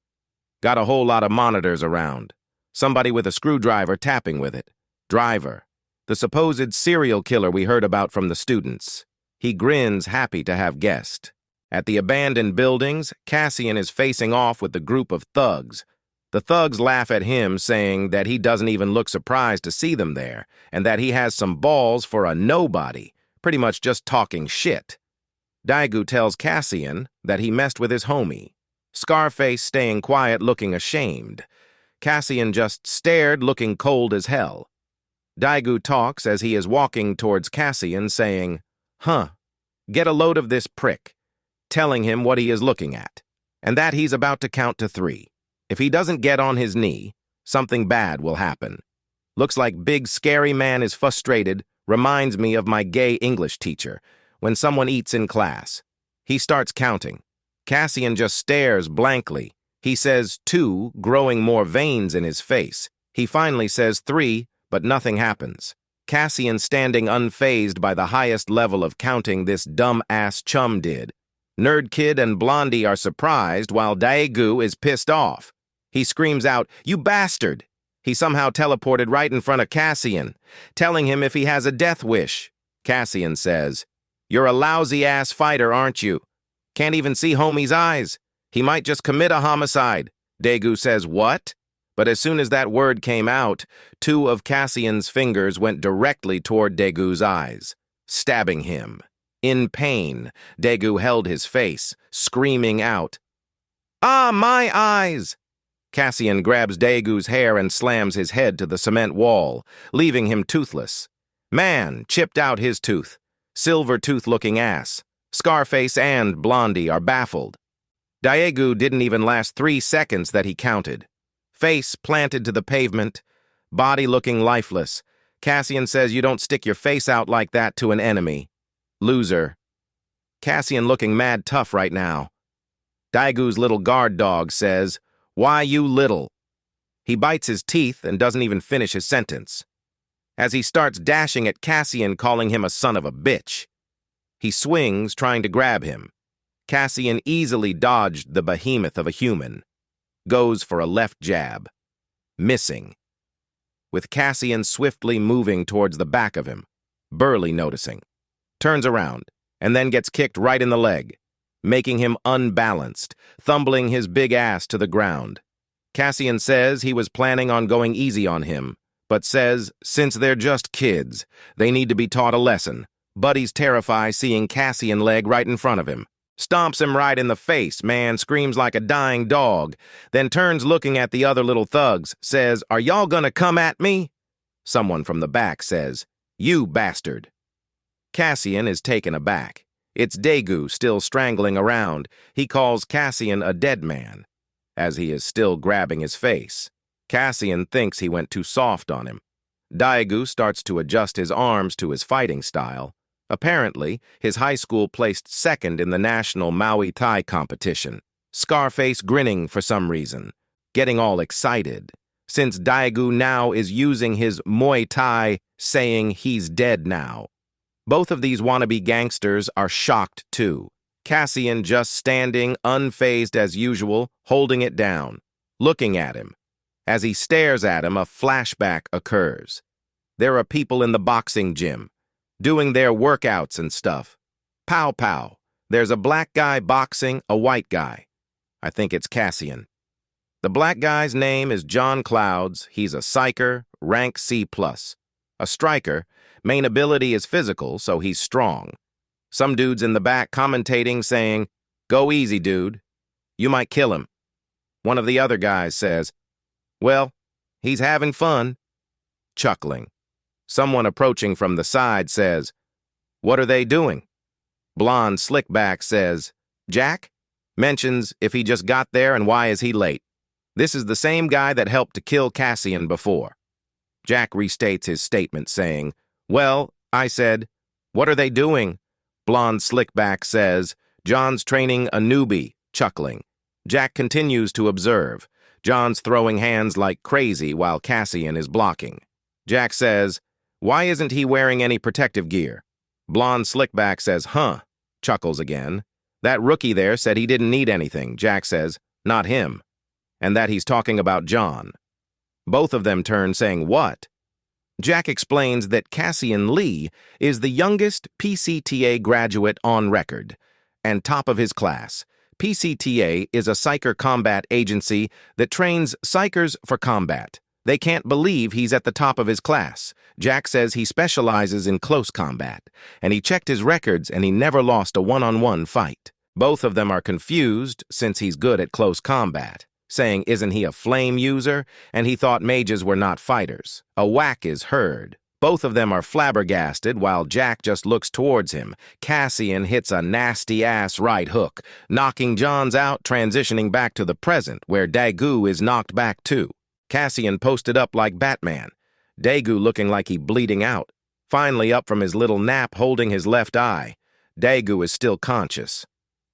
Got a whole lot of monitors around. Somebody with a screwdriver tapping with it. Driver. The supposed serial killer we heard about from the students. He grins, happy to have guessed. At the abandoned buildings, Cassian is facing off with the group of thugs. The thugs laugh at him, saying that he doesn't even look surprised to see them there, and that he has some balls for a nobody, pretty much just talking shit. Daegu tells Cassian that he messed with his homie. Scarface staying quiet, looking ashamed. Cassian just stared, looking cold as hell. Daegu talks as he is walking towards Cassian, saying, huh, get a load of this prick, telling him what he is looking at, and that he's about to count to 3. If he doesn't get on his knee, something bad will happen. Looks like big scary man is frustrated, reminds me of my gay English teacher, when someone eats in class. He starts counting. Cassian just stares blankly. He says 2, growing more veins in his face. He finally says 3, but nothing happens. Cassian standing unfazed by the highest level of counting this dumb-ass chum did. Nerd Kid and Blondie are surprised while Daegu is pissed off. He screams out, you bastard! He somehow teleported right in front of Cassian, telling him if he has a death wish. Cassian says, you're a lousy-ass fighter, aren't you? Can't even see homie's eyes. He might just commit a homicide. Daegu says, what? But as soon as that word came out, 2 of Cassian's fingers went directly toward Daegu's eyes, stabbing him. In pain, Daegu held his face, screaming out, ah, my eyes! Cassian grabs Daegu's hair and slams his head to the cement wall, leaving him toothless. Man chipped out his tooth. Silver tooth-looking ass. Scarface and Blondie are baffled. Daegu didn't even last 3 seconds that he counted. Face planted to the pavement, body looking lifeless. Cassian says you don't stick your face out like that to an enemy. Loser. Cassian looking mad tough right now. Daegu's little guard dog says, why you little? He bites his teeth and doesn't even finish his sentence. As he starts dashing at Cassian, calling him a son of a bitch. He swings, trying to grab him. Cassian easily dodged the behemoth of a human. Goes for a left jab. Missing. With Cassian swiftly moving towards the back of him. Burley noticing. Turns around, and then gets kicked right in the leg, making him unbalanced, thumbling his big ass to the ground. Cassian says he was planning on going easy on him, but says since they're just kids, they need to be taught a lesson. Buddy's terrified seeing Cassian leg right in front of him. Stomps him right in the face, man screams like a dying dog, then turns looking at the other little thugs, says, "Are y'all gonna come at me?" Someone from the back says, "You bastard." Cassian is taken aback. It's Daegu still strangling around. He calls Cassian a dead man, as he is still grabbing his face. Cassian thinks he went too soft on him. Daegu starts to adjust his arms to his fighting style. Apparently, his high school placed second in the national Muay Thai competition. Scarface grinning for some reason, getting all excited, since Daegu now is using his Muay Thai, saying he's dead now. Both of these wannabe gangsters are shocked too. Cassian just standing, unfazed as usual, holding it down, looking at him. As he stares at him, a flashback occurs. There are people in the boxing gym, doing their workouts and stuff. Pow pow. There's a black guy boxing a white guy. I think it's Cassian. The black guy's name is John Clouds. He's a psyker, rank C+. A striker. Main ability is physical, so he's strong. Some dude's in the back commentating saying, "Go easy, dude. You might kill him." One of the other guys says, "Well, he's having fun." Chuckling. Someone approaching from the side says, "What are they doing?" Blonde Slickback says, "Jack?" Mentions if he just got there and why is he late. This is the same guy that helped to kill Cassian before. Jack restates his statement saying, "Well, I said, what are they doing?" Blonde Slickback says, "John's training a newbie," chuckling. Jack continues to observe. John's throwing hands like crazy while Cassian is blocking. Jack says, "Why isn't he wearing any protective gear?" Blonde Slickback says, "Huh," chuckles again. "That rookie there said he didn't need anything." Jack says, "Not him," and that he's talking about John. Both of them turn saying, "What?" Jack explains that Cassian Lee is the youngest PCTA graduate on record and top of his class. PCTA is a psyker combat agency that trains psychers for combat. They can't believe he's at the top of his class. Jack says he specializes in close combat, and he checked his records and he never lost a one-on-one fight. Both of them are confused since he's good at close combat, saying isn't he a flame user, and he thought mages were not fighters. A whack is heard. Both of them are flabbergasted while Jack just looks towards him. Cassian hits a nasty-ass right hook, knocking Johns out, transitioning back to the present, where Daegu is knocked back too. Cassian posted up like Batman, Daegu looking like he bleeding out. Finally up from his little nap holding his left eye. Daegu is still conscious.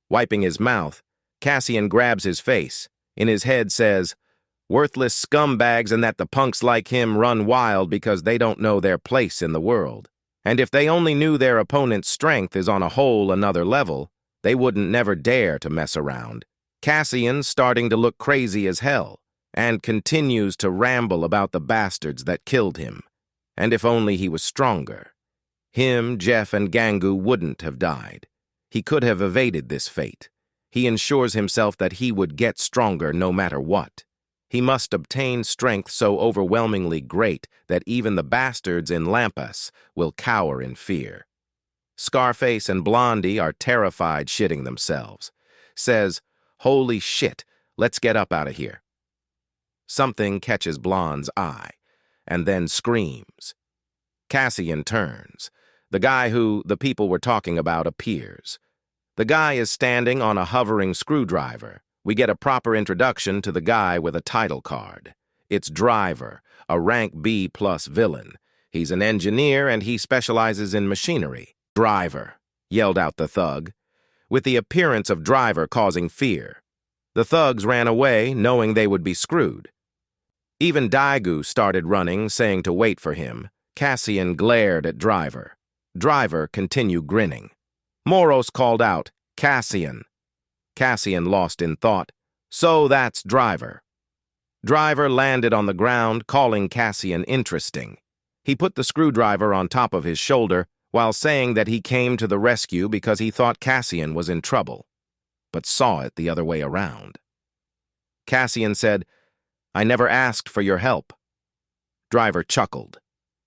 Wiping his mouth, Cassian grabs his face. In his head says, "Worthless scumbags and that the punks like him run wild because they don't know their place in the world. And if they only knew their opponent's strength is on a whole another level, they wouldn't never dare to mess around." Cassian's starting to look crazy as hell and continues to ramble about the bastards that killed him. And if only he was stronger. Him, Jeff, and Gangu wouldn't have died. He could have evaded this fate. He ensures himself that he would get stronger no matter what. He must obtain strength so overwhelmingly great that even the bastards in Lampas will cower in fear. Scarface and Blondie are terrified shitting themselves. Says, "Holy shit, let's get up out of here." Something catches Blonde's eye, and then screams. Cassian turns. The guy who the people were talking about appears. The guy is standing on a hovering screwdriver. We get a proper introduction to the guy with a title card. It's Driver, a rank B+ villain. He's an engineer and he specializes in machinery. "Driver," yelled out the thug, with the appearance of Driver causing fear. The thugs ran away, knowing they would be screwed. Even Daegu started running, saying to wait for him. Cassian glared at Driver. Driver continued grinning. Moros called out, "Cassian." Cassian lost in thought. So that's Driver. Driver landed on the ground, calling Cassian interesting. He put the screwdriver on top of his shoulder while saying that he came to the rescue because he thought Cassian was in trouble, but saw it the other way around. Cassian said, I never asked for your help. Driver chuckled.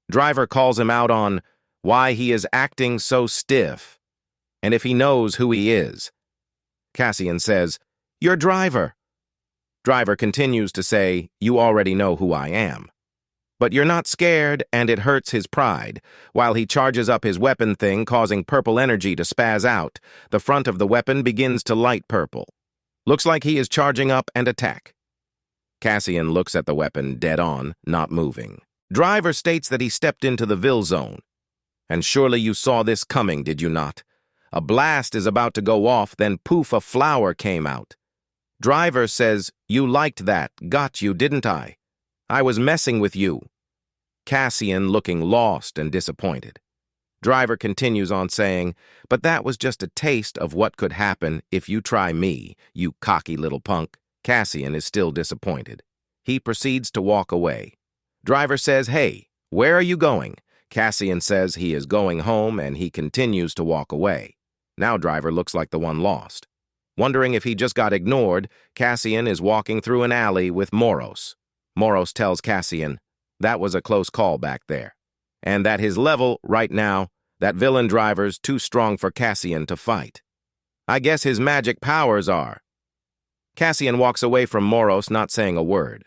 Driver calls him out on why he is acting so stiff, and if he knows who he is. Cassian says, "You're Driver." Driver continues to say, "You already know who I am." But you're not scared, and it hurts his pride. While he charges up his weapon thing, causing purple energy to spaz out, the front of the weapon begins to light purple. Looks like he is charging up and attack. Cassian looks at the weapon dead on, not moving. Driver states that he stepped into the Vill Zone. And surely you saw this coming, did you not? A blast is about to go off, then poof, a flower came out. Driver says, "You liked that, got you, didn't I? I was messing with you." Cassian looking lost and disappointed. Driver continues on saying, "But that was just a taste of what could happen if you try me, you cocky little punk." Cassian is still disappointed. He proceeds to walk away. Driver says, "Hey, where are you going?" Cassian says he is going home, and he continues to walk away. Now Driver looks like the one lost. Wondering if he just got ignored, Cassian is walking through an alley with Moros. Moros tells Cassian that was a close call back there, and that his level right now, that villain Driver's too strong for Cassian to fight. I guess his magic powers are. Cassian walks away from Moros, not saying a word.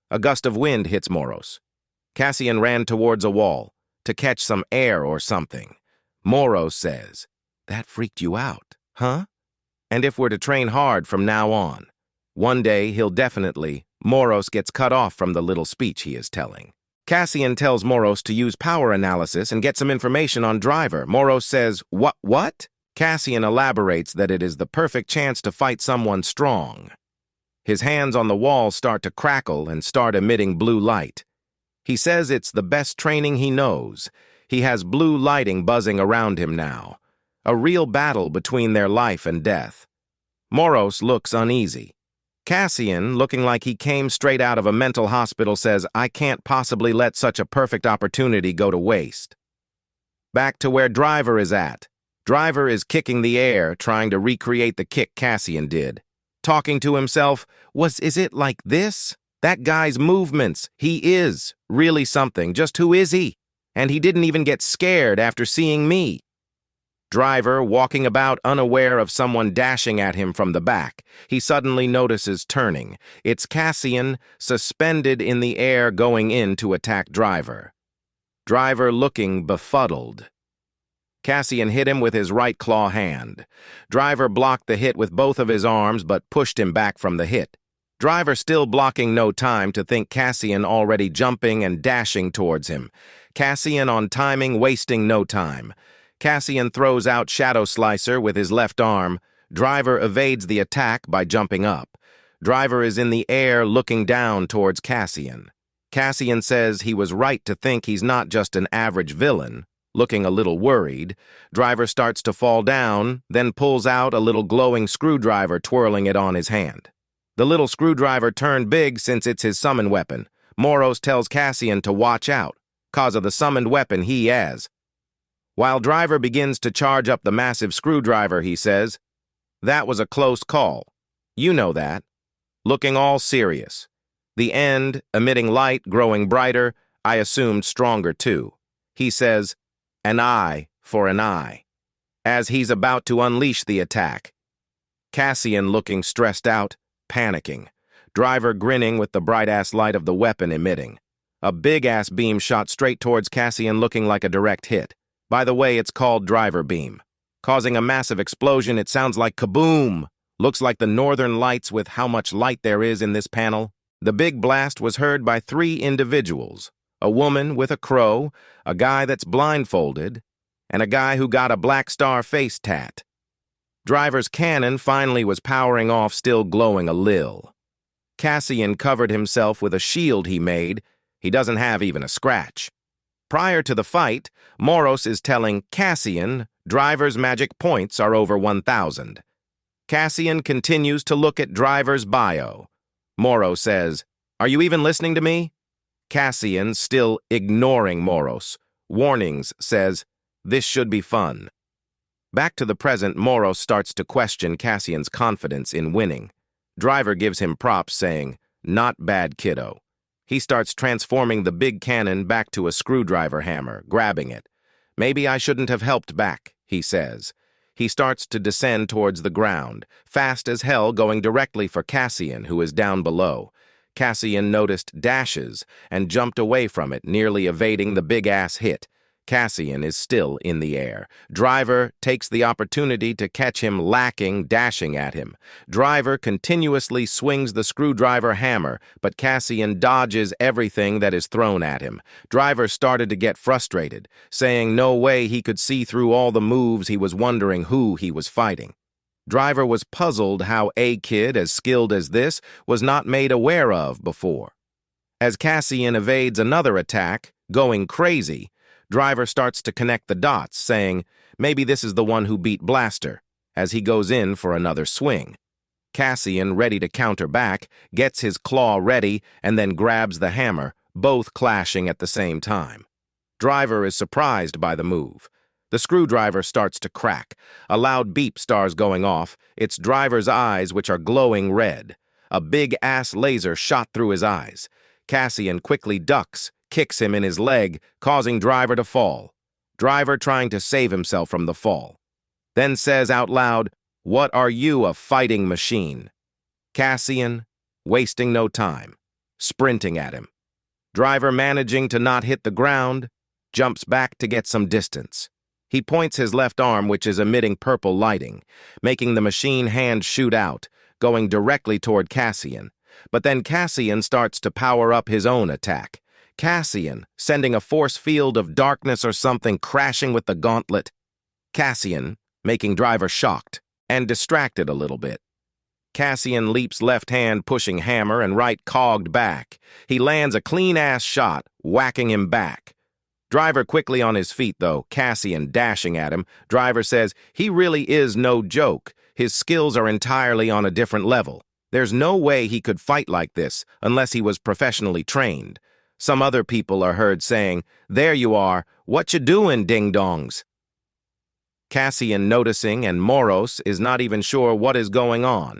A gust of wind hits Moros. Cassian ran towards a wall to catch some air or something. Moros says, "That freaked you out, huh? And if we're to train hard from now on, one day he'll definitely..." Moros gets cut off from the little speech he is telling. Cassian tells Moros to use power analysis and get some information on Driver. Moros says, What? Cassian elaborates that it is the perfect chance to fight someone strong. His hands on the wall start to crackle and start emitting blue light. He says it's the best training he knows. He has blue lighting buzzing around him now. A real battle between their life and death. Moros looks uneasy. Cassian, looking like he came straight out of a mental hospital, says, "I can't possibly let such a perfect opportunity go to waste." Back to where Driver is at. Driver is kicking the air, trying to recreate the kick Cassian did. Talking to himself, is it like this? That guy's movements, he is really something. Just who is he? And he didn't even get scared after seeing me. Driver, walking about unaware of someone dashing at him from the back. He suddenly notices turning. It's Cassian, suspended in the air, going in to attack Driver. Driver looking befuddled. Cassian hit him with his right claw hand. Driver blocked the hit with both of his arms, but pushed him back from the hit. Driver still blocking no time to think Cassian already jumping and dashing towards him. Cassian on timing, wasting no time. Cassian throws out Shadow Slicer with his left arm. Driver evades the attack by jumping up. Driver is in the air looking down towards Cassian. Cassian says he was right to think he's not just an average villain. Looking a little worried, Driver starts to fall down, then pulls out a little glowing screwdriver, twirling it on his hand. The little screwdriver turned big since it's his summon weapon. Moros tells Cassian to watch out, 'cause of the summoned weapon he has. While Driver begins to charge up the massive screwdriver, he says, "That was a close call. You know that." Looking all serious. The end, emitting light, growing brighter, I assumed stronger too. He says, "An eye for an eye," as he's about to unleash the attack. Cassian looking stressed out, panicking. Driver grinning with the bright-ass light of the weapon emitting. A big-ass beam shot straight towards Cassian, looking like a direct hit. By the way, it's called Driver Beam. Causing a massive explosion, it sounds like kaboom. Looks like the northern lights with how much light there is in this panel. The big blast was heard by 3 individuals. A woman with a crow, a guy that's blindfolded, and a guy who got a black star face tat. Driver's cannon finally was powering off, still glowing a lil. Cassian covered himself with a shield he made. He doesn't have even a scratch. Prior to the fight, Moros is telling Cassian Driver's magic points are over 1,000. Cassian continues to look at Driver's bio. Moros says, "Are you even listening to me?" Cassian, still ignoring Moros. Warnings says, "This should be fun." Back to the present, Moros starts to question Cassian's confidence in winning. Driver gives him props, saying, "Not bad, kiddo." He starts transforming the big cannon back to a screwdriver hammer, grabbing it. "Maybe I shouldn't have helped back," he says. He starts to descend towards the ground, fast as hell, going directly for Cassian, who is down below. Cassian noticed dashes and jumped away from it, nearly evading the big-ass hit. Cassian is still in the air. Driver takes the opportunity to catch him lacking, dashing at him. Driver continuously swings the screwdriver hammer, but Cassian dodges everything that is thrown at him. Driver started to get frustrated, saying no way he could see through all the moves. He was wondering who he was fighting. Driver was puzzled how a kid as skilled as this was not made aware of before. As Cassian evades another attack, going crazy, Driver starts to connect the dots, saying, maybe this is the one who beat Blaster, as he goes in for another swing. Cassian, ready to counter back, gets his claw ready and then grabs the hammer, both clashing at the same time. Driver is surprised by the move. The screwdriver starts to crack. A loud beep starts going off. It's Driver's eyes, which are glowing red. A big-ass laser shot through his eyes. Cassian quickly ducks, kicks him in his leg, causing Driver to fall. Driver trying to save himself from the fall. Then says out loud, "What are you, a fighting machine?" Cassian, wasting no time, sprinting at him. Driver, managing to not hit the ground, jumps back to get some distance. He points his left arm, which is emitting purple lighting, making the machine hand shoot out, going directly toward Cassian. But then Cassian starts to power up his own attack. Cassian, sending a force field of darkness or something, crashing with the gauntlet. Cassian, making Driver shocked and distracted a little bit. Cassian leaps left hand, pushing hammer, and right cogged back. He lands a clean-ass shot, whacking him back. Driver quickly on his feet, though, Cassian dashing at him. Driver says he really is no joke. His skills are entirely on a different level. There's no way he could fight like this unless he was professionally trained. Some other people are heard saying, "There you are, what you doing, ding-dongs?" Cassian noticing, and Moros is not even sure what is going on.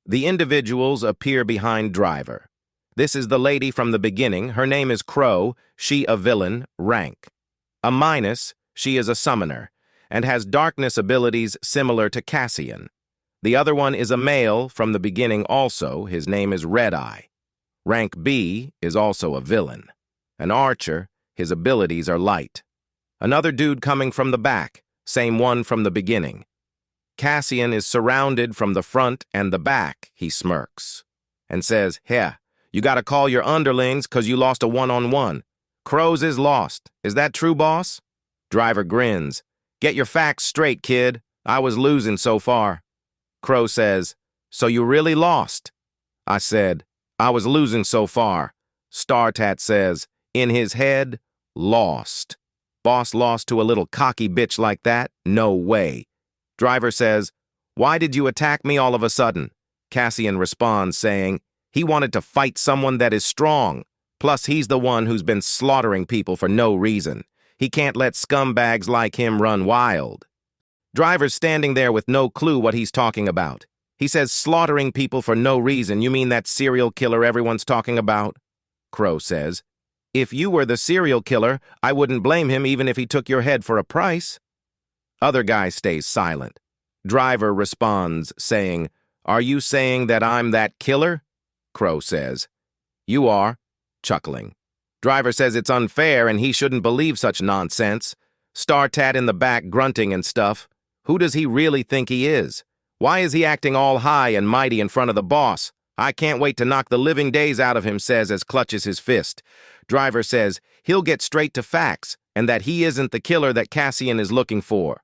The individuals appear behind Driver. This is the lady from the beginning. Her name is Crow, she a villain, rank. A minus, she is a summoner, and has darkness abilities similar to Cassian. The other one is a male from the beginning also, his name is Red Eye. Rank B is also a villain. An archer, his abilities are light. Another dude coming from the back, same one from the beginning. Cassian is surrounded from the front and the back, he smirks, and says, "Here, you gotta call your underlings 'cause you lost a one-on-one. Crow's is lost. Is that true, boss?" Driver grins. "Get your facts straight, kid. I was losing so far." Crow says, "So you really lost?" I said, "I was losing so far." Startat says, "In his head, lost. Boss lost to a little cocky bitch like that? No way." Driver says, "Why did you attack me all of a sudden?" Cassian responds saying, "He wanted to fight someone that is strong. Plus, he's the one who's been slaughtering people for no reason. He can't let scumbags like him run wild." Driver's standing there with no clue what he's talking about. He says, "Slaughtering people for no reason, you mean that serial killer everyone's talking about?" Crow says, "If you were the serial killer, I wouldn't blame him even if he took your head for a price." Other guy stays silent. Driver responds, saying, "Are you saying that I'm that killer?" Crow says, "You are," chuckling. Driver says it's unfair and he shouldn't believe such nonsense. Startat in the back grunting and stuff. Who does he really think he is? Why is he acting all high and mighty in front of the boss? I can't wait to knock the living days out of him, says as clutches his fist. Driver says he'll get straight to facts and that he isn't the killer that Cassian is looking for.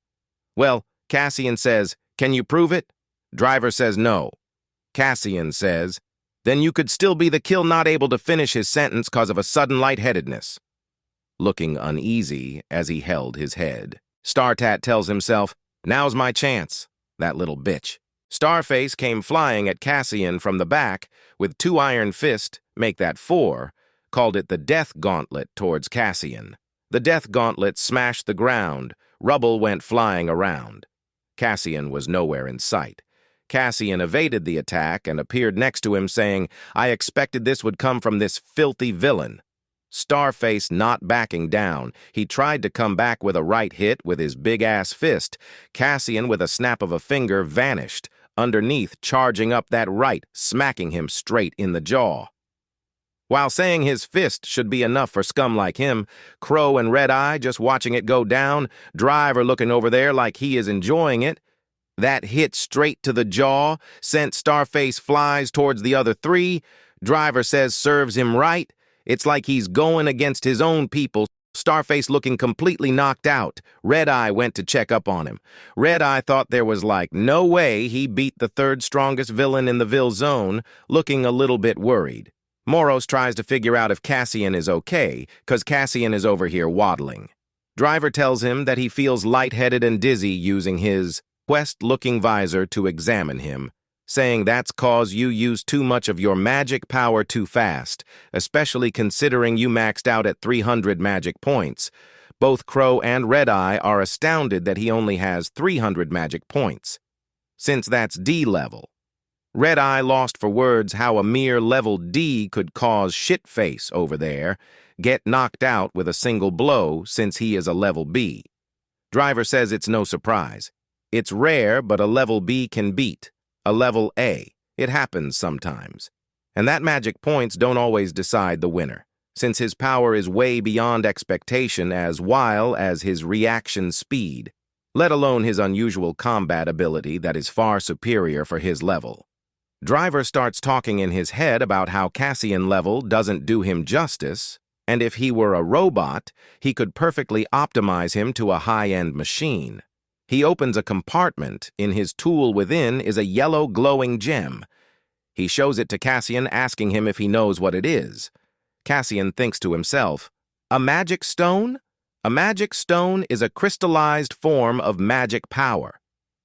Well, Cassian says, "Can you prove it?" Driver says no. Cassian says, "Then you could still be the kill, not able to finish his sentence cause of a sudden lightheadedness." Looking uneasy as he held his head, Startat tells himself, "Now's my chance, that little bitch." Starface came flying at Cassian from the back with 2 iron fists, make that 4, called it the Death Gauntlet towards Cassian. The Death Gauntlet smashed the ground, rubble went flying around. Cassian was nowhere in sight. Cassian evaded the attack and appeared next to him saying, "I expected this would come from this filthy villain." Starface not backing down, he tried to come back with a right hit with his big-ass fist. Cassian, with a snap of a finger, vanished, underneath charging up that right, smacking him straight in the jaw. While saying his fist should be enough for scum like him, Crow and Red Eye just watching it go down, Driver looking over there like he is enjoying it. That hit straight to the jaw sent Starface flies towards the other three. Driver says serves him right. It's like he's going against his own people. Starface looking completely knocked out. Red Eye went to check up on him. Red Eye thought there was like no way he beat the third strongest villain in the Vill Zone, looking a little bit worried. Moros tries to figure out if Cassian is okay, cause Cassian is over here waddling. Driver tells him that he feels lightheaded and dizzy using his quest-looking visor to examine him, saying that's cause you use too much of your magic power too fast, especially considering you maxed out at 300 magic points. Both Crow and Red Eye are astounded that he only has 300 magic points, since that's D level. Red Eye lost for words how a mere level D could cause Shitface over there get knocked out with a single blow since he is a level B. Driver says it's no surprise. It's rare, but a level B can beat a level A. It happens sometimes. And that magic points don't always decide the winner, since his power is way beyond expectation as wild as his reaction speed, let alone his unusual combat ability that is far superior for his level. Driver starts talking in his head about how Cassian level doesn't do him justice, and if he were a robot, he could perfectly optimize him to a high-end machine. He opens a compartment. In his tool within is a yellow glowing gem. He shows it to Cassian, asking him if he knows what it is. Cassian thinks to himself, "A magic stone? A magic stone is a crystallized form of magic power."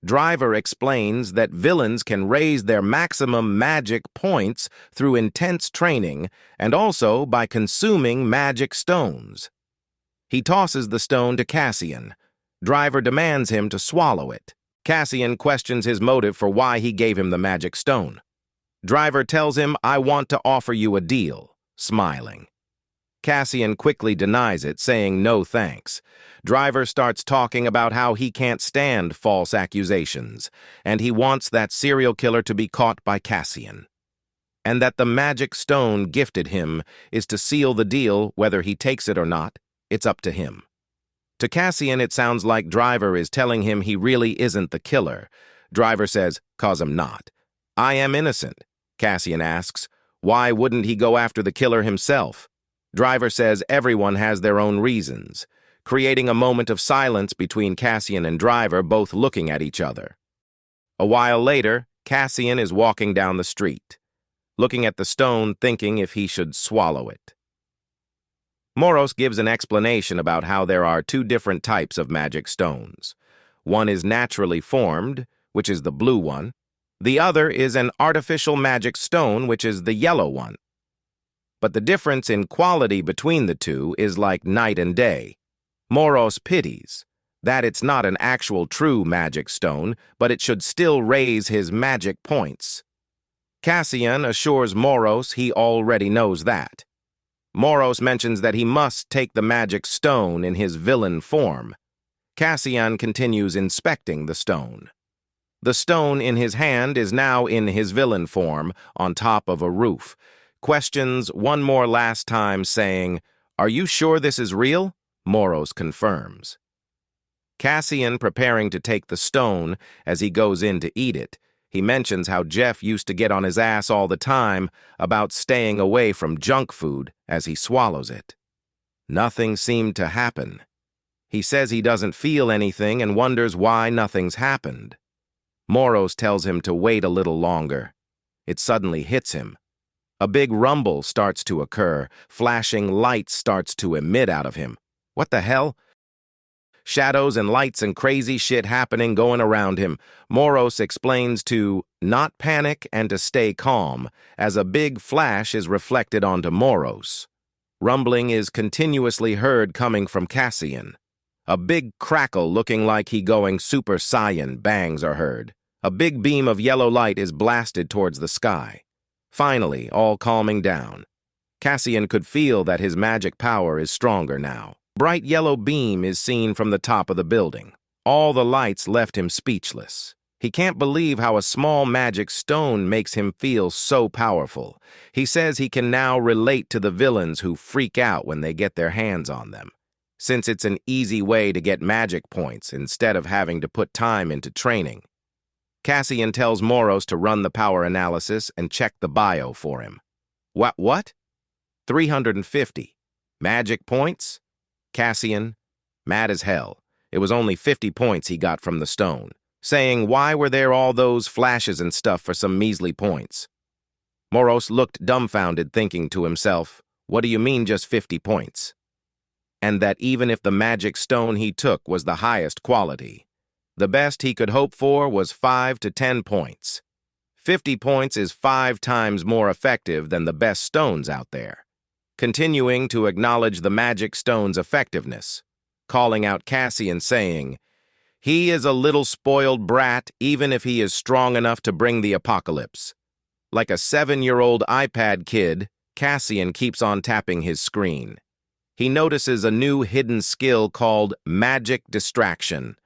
Driver explains that villains can raise their maximum magic points through intense training and also by consuming magic stones. He tosses the stone to Cassian. Driver demands him to swallow it. Cassian questions his motive for why he gave him the magic stone. Driver tells him, "I want to offer you a deal," smiling. Cassian quickly denies it, saying no thanks. Driver starts talking about how he can't stand false accusations, and he wants that serial killer to be caught by Cassian, and that the magic stone gifted him is to seal the deal. Whether he takes it or not, it's up to him. To Cassian, it sounds like Driver is telling him he really isn't the killer. Driver says, "'Cause I'm not." "I am innocent." Cassian asks, "Why wouldn't he go after the killer himself?" Driver says everyone has their own reasons, creating a moment of silence between Cassian and Driver, both looking at each other. A while later, Cassian is walking down the street, looking at the stone, thinking if he should swallow it. Moros gives an explanation about how there are two different types of magic stones. One is naturally formed, which is the blue one. The other is an artificial magic stone, which is the yellow one. But the difference in quality between the two is like night and day. Moros pities that it's not an actual true magic stone, but it should still raise his magic points. Cassian assures Moros he already knows that. Moros mentions that he must take the magic stone in his villain form. Cassian continues inspecting the stone. The stone in his hand is now in his villain form on top of a roof. Questions one more last time, saying, "Are you sure this is real?" Moros confirms. Cassian preparing to take the stone as he goes in to eat it. He mentions how Jeff used to get on his ass all the time about staying away from junk food as he swallows it. Nothing seemed to happen. He says he doesn't feel anything and wonders why nothing's happened. Moros tells him to wait a little longer. It suddenly hits him. A big rumble starts to occur. Flashing lights starts to emit out of him. What the hell? Shadows and lights and crazy shit happening going around him. Moros explains to not panic and to stay calm, as a big flash is reflected onto Moros. Rumbling is continuously heard coming from Cassian. A big crackle looking like he going Super Saiyan bangs are heard. A big beam of yellow light is blasted towards the sky. Finally, all calming down. Cassian could feel that his magic power is stronger now. Bright yellow beam is seen from the top of the building. All the lights left him speechless. He can't believe how a small magic stone makes him feel so powerful. He says he can now relate to the villains who freak out when they get their hands on them, since it's an easy way to get magic points instead of having to put time into training. Cassian tells Moros to run the power analysis and check the bio for him. What? 350. Magic points? Cassian, mad as hell. It was only 50 points he got from the stone, saying why were there all those flashes and stuff for some measly points. Moros looked dumbfounded, thinking to himself, what do you mean just 50 points? And that even if the magic stone he took was the highest quality, the best he could hope for was 5 to 10 points. 50 points is 5 times more effective than the best stones out there. Continuing to acknowledge the magic stone's effectiveness, calling out Cassian, saying, he is a little spoiled brat even if he is strong enough to bring the apocalypse. Like a 7-year-old iPad kid, Cassian keeps on tapping his screen. He notices a new hidden skill called Magic Distraction.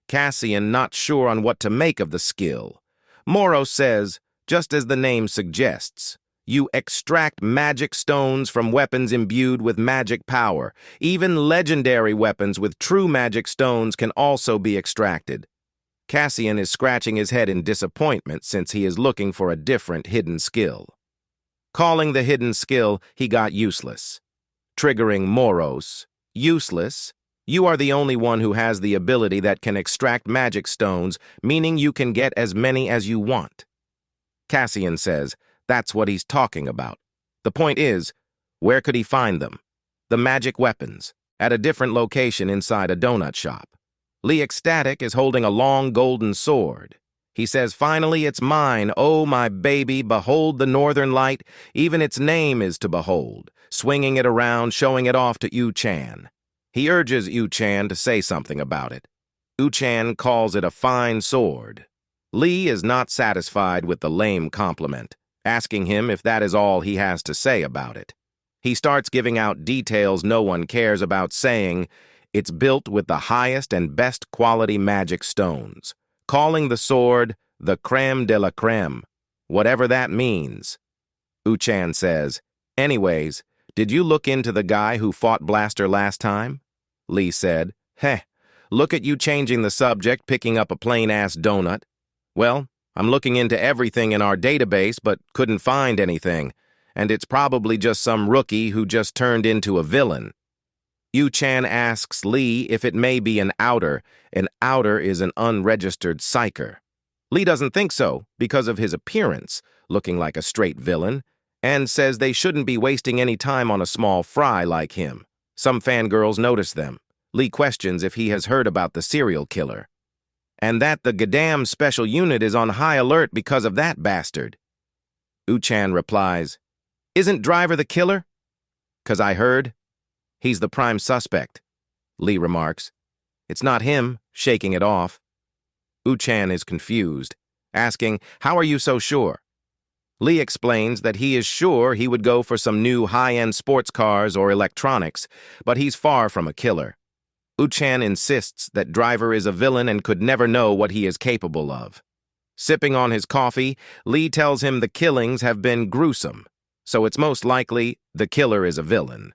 Cassian not sure on what to make of the skill. Moros says, just as the name suggests, you extract magic stones from weapons imbued with magic power. Even legendary weapons with true magic stones can also be extracted. Cassian is scratching his head in disappointment since he is looking for a different hidden skill. Calling the hidden skill, he got useless. Triggering Moros, useless? You are the only one who has the ability that can extract magic stones, meaning you can get as many as you want. Cassian says, that's what he's talking about. The point is, where could he find them? The magic weapons, at a different location inside a donut shop. Lee ecstatic is holding a long golden sword. He says, finally it's mine, oh my baby, behold the northern light, even its name is to behold, swinging it around, showing it off to Yu-chan. He urges Yu-chan to say something about it. Yu-chan calls it a fine sword. Lee is not satisfied with the lame compliment, asking him if that is all he has to say about it. He starts giving out details no one cares about, saying, it's built with the highest and best quality magic stones, calling the sword the creme de la creme, whatever that means. Yu-chan says, anyways, did you look into the guy who fought Blaster last time? Lee said, heh, look at you changing the subject, picking up a plain-ass donut. Well, I'm looking into everything in our database, but couldn't find anything, and it's probably just some rookie who just turned into a villain. Yu-chan asks Lee if it may be an outer. An outer is an unregistered psyker. Lee doesn't think so because of his appearance, looking like a straight villain, and says they shouldn't be wasting any time on a small fry like him. Some fangirls notice them. Lee questions if he has heard about the serial killer, and that the Gadam special unit is on high alert because of that bastard. Yu-chan replies, isn't Driver the killer? 'Cause I heard. He's the prime suspect. Lee remarks, it's not him, shaking it off. Yu-chan is confused, asking, how are you so sure? Lee explains that he is sure he would go for some new high-end sports cars or electronics, but he's far from a killer. Yu-chan insists that Driver is a villain and could never know what he is capable of. Sipping on his coffee, Lee tells him the killings have been gruesome, so it's most likely the killer is a villain.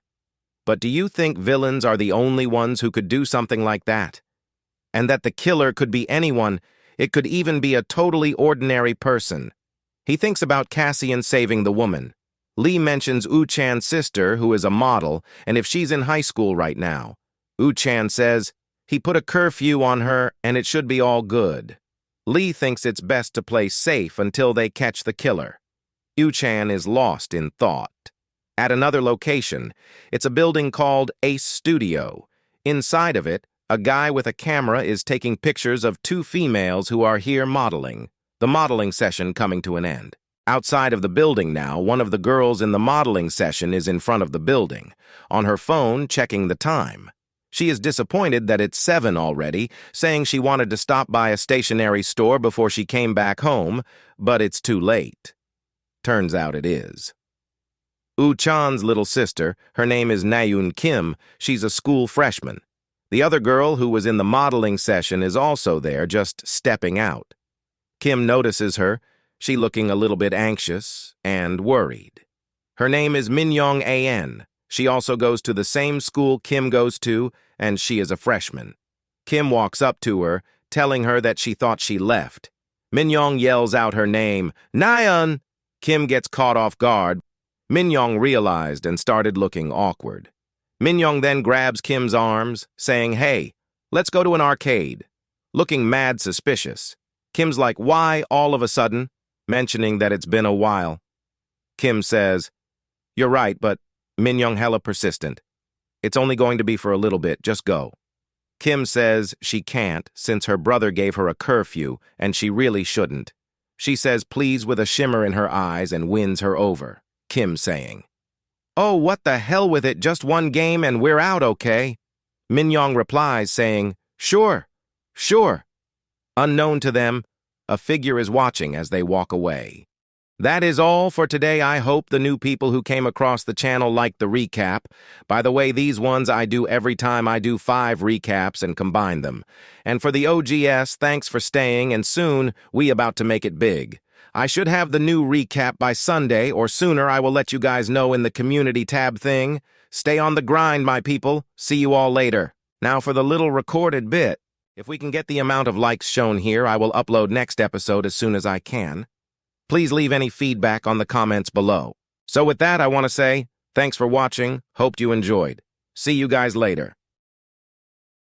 But do you think villains are the only ones who could do something like that? And that the killer could be anyone, it could even be a totally ordinary person. He thinks about Cassian saving the woman. Lee mentions Yu-chan's sister, who is a model, and if she's in high school right now. Yu-chan says, he put a curfew on her and it should be all good. Lee thinks it's best to play safe until they catch the killer. Yu-chan is lost in thought. At another location, it's a building called Ace Studio. Inside of it, a guy with a camera is taking pictures of 2 females who are here modeling, the modeling session coming to an end. Outside of the building now, one of the girls in the modeling session is in front of the building, on her phone checking the time. She is disappointed that it's 7 already, saying she wanted to stop by a stationery store before she came back home, but it's too late. Turns out it is. Chan's little sister, her name is Nayoon Kim, she's a school freshman. The other girl who was in the modeling session is also there, just stepping out. Kim notices her, she looking a little bit anxious and worried. Her name is Minyoung An. She also goes to the same school Kim goes to, and she is a freshman. Kim walks up to her, telling her that she thought she left. Minyoung yells out her name, Nayeon! Kim gets caught off guard. Minyoung realized and started looking awkward. Minyoung then grabs Kim's arms, saying, "Hey, let's go to an arcade," looking mad suspicious. Kim's like, "Why all of a sudden?" mentioning that it's been a while. Kim says, "You're right, but..." Minyoung hella persistent. "It's only going to be for a little bit, just go." Kim says she can't since her brother gave her a curfew and she really shouldn't. She says please with a shimmer in her eyes and wins her over. Kim saying, "Oh, what the hell with it, just one game and we're out, okay?" Minyoung replies saying, Sure. Unknown to them, a figure is watching as they walk away. That is all for today. I hope the new people who came across the channel liked the recap. By the way, these ones I do every time I do 5 recaps and combine them. And for the OGS, thanks for staying, and soon we about to make it big. I should have the new recap by Sunday, or sooner. I will let you guys know in the community tab thing. Stay on the grind, my people. See you all later. Now for the little recorded bit. If we can get the amount of likes shown here, I will upload next episode as soon as I can. Please leave any feedback on the comments below. So with that, I want to say, thanks for watching. Hoped you enjoyed. See you guys later.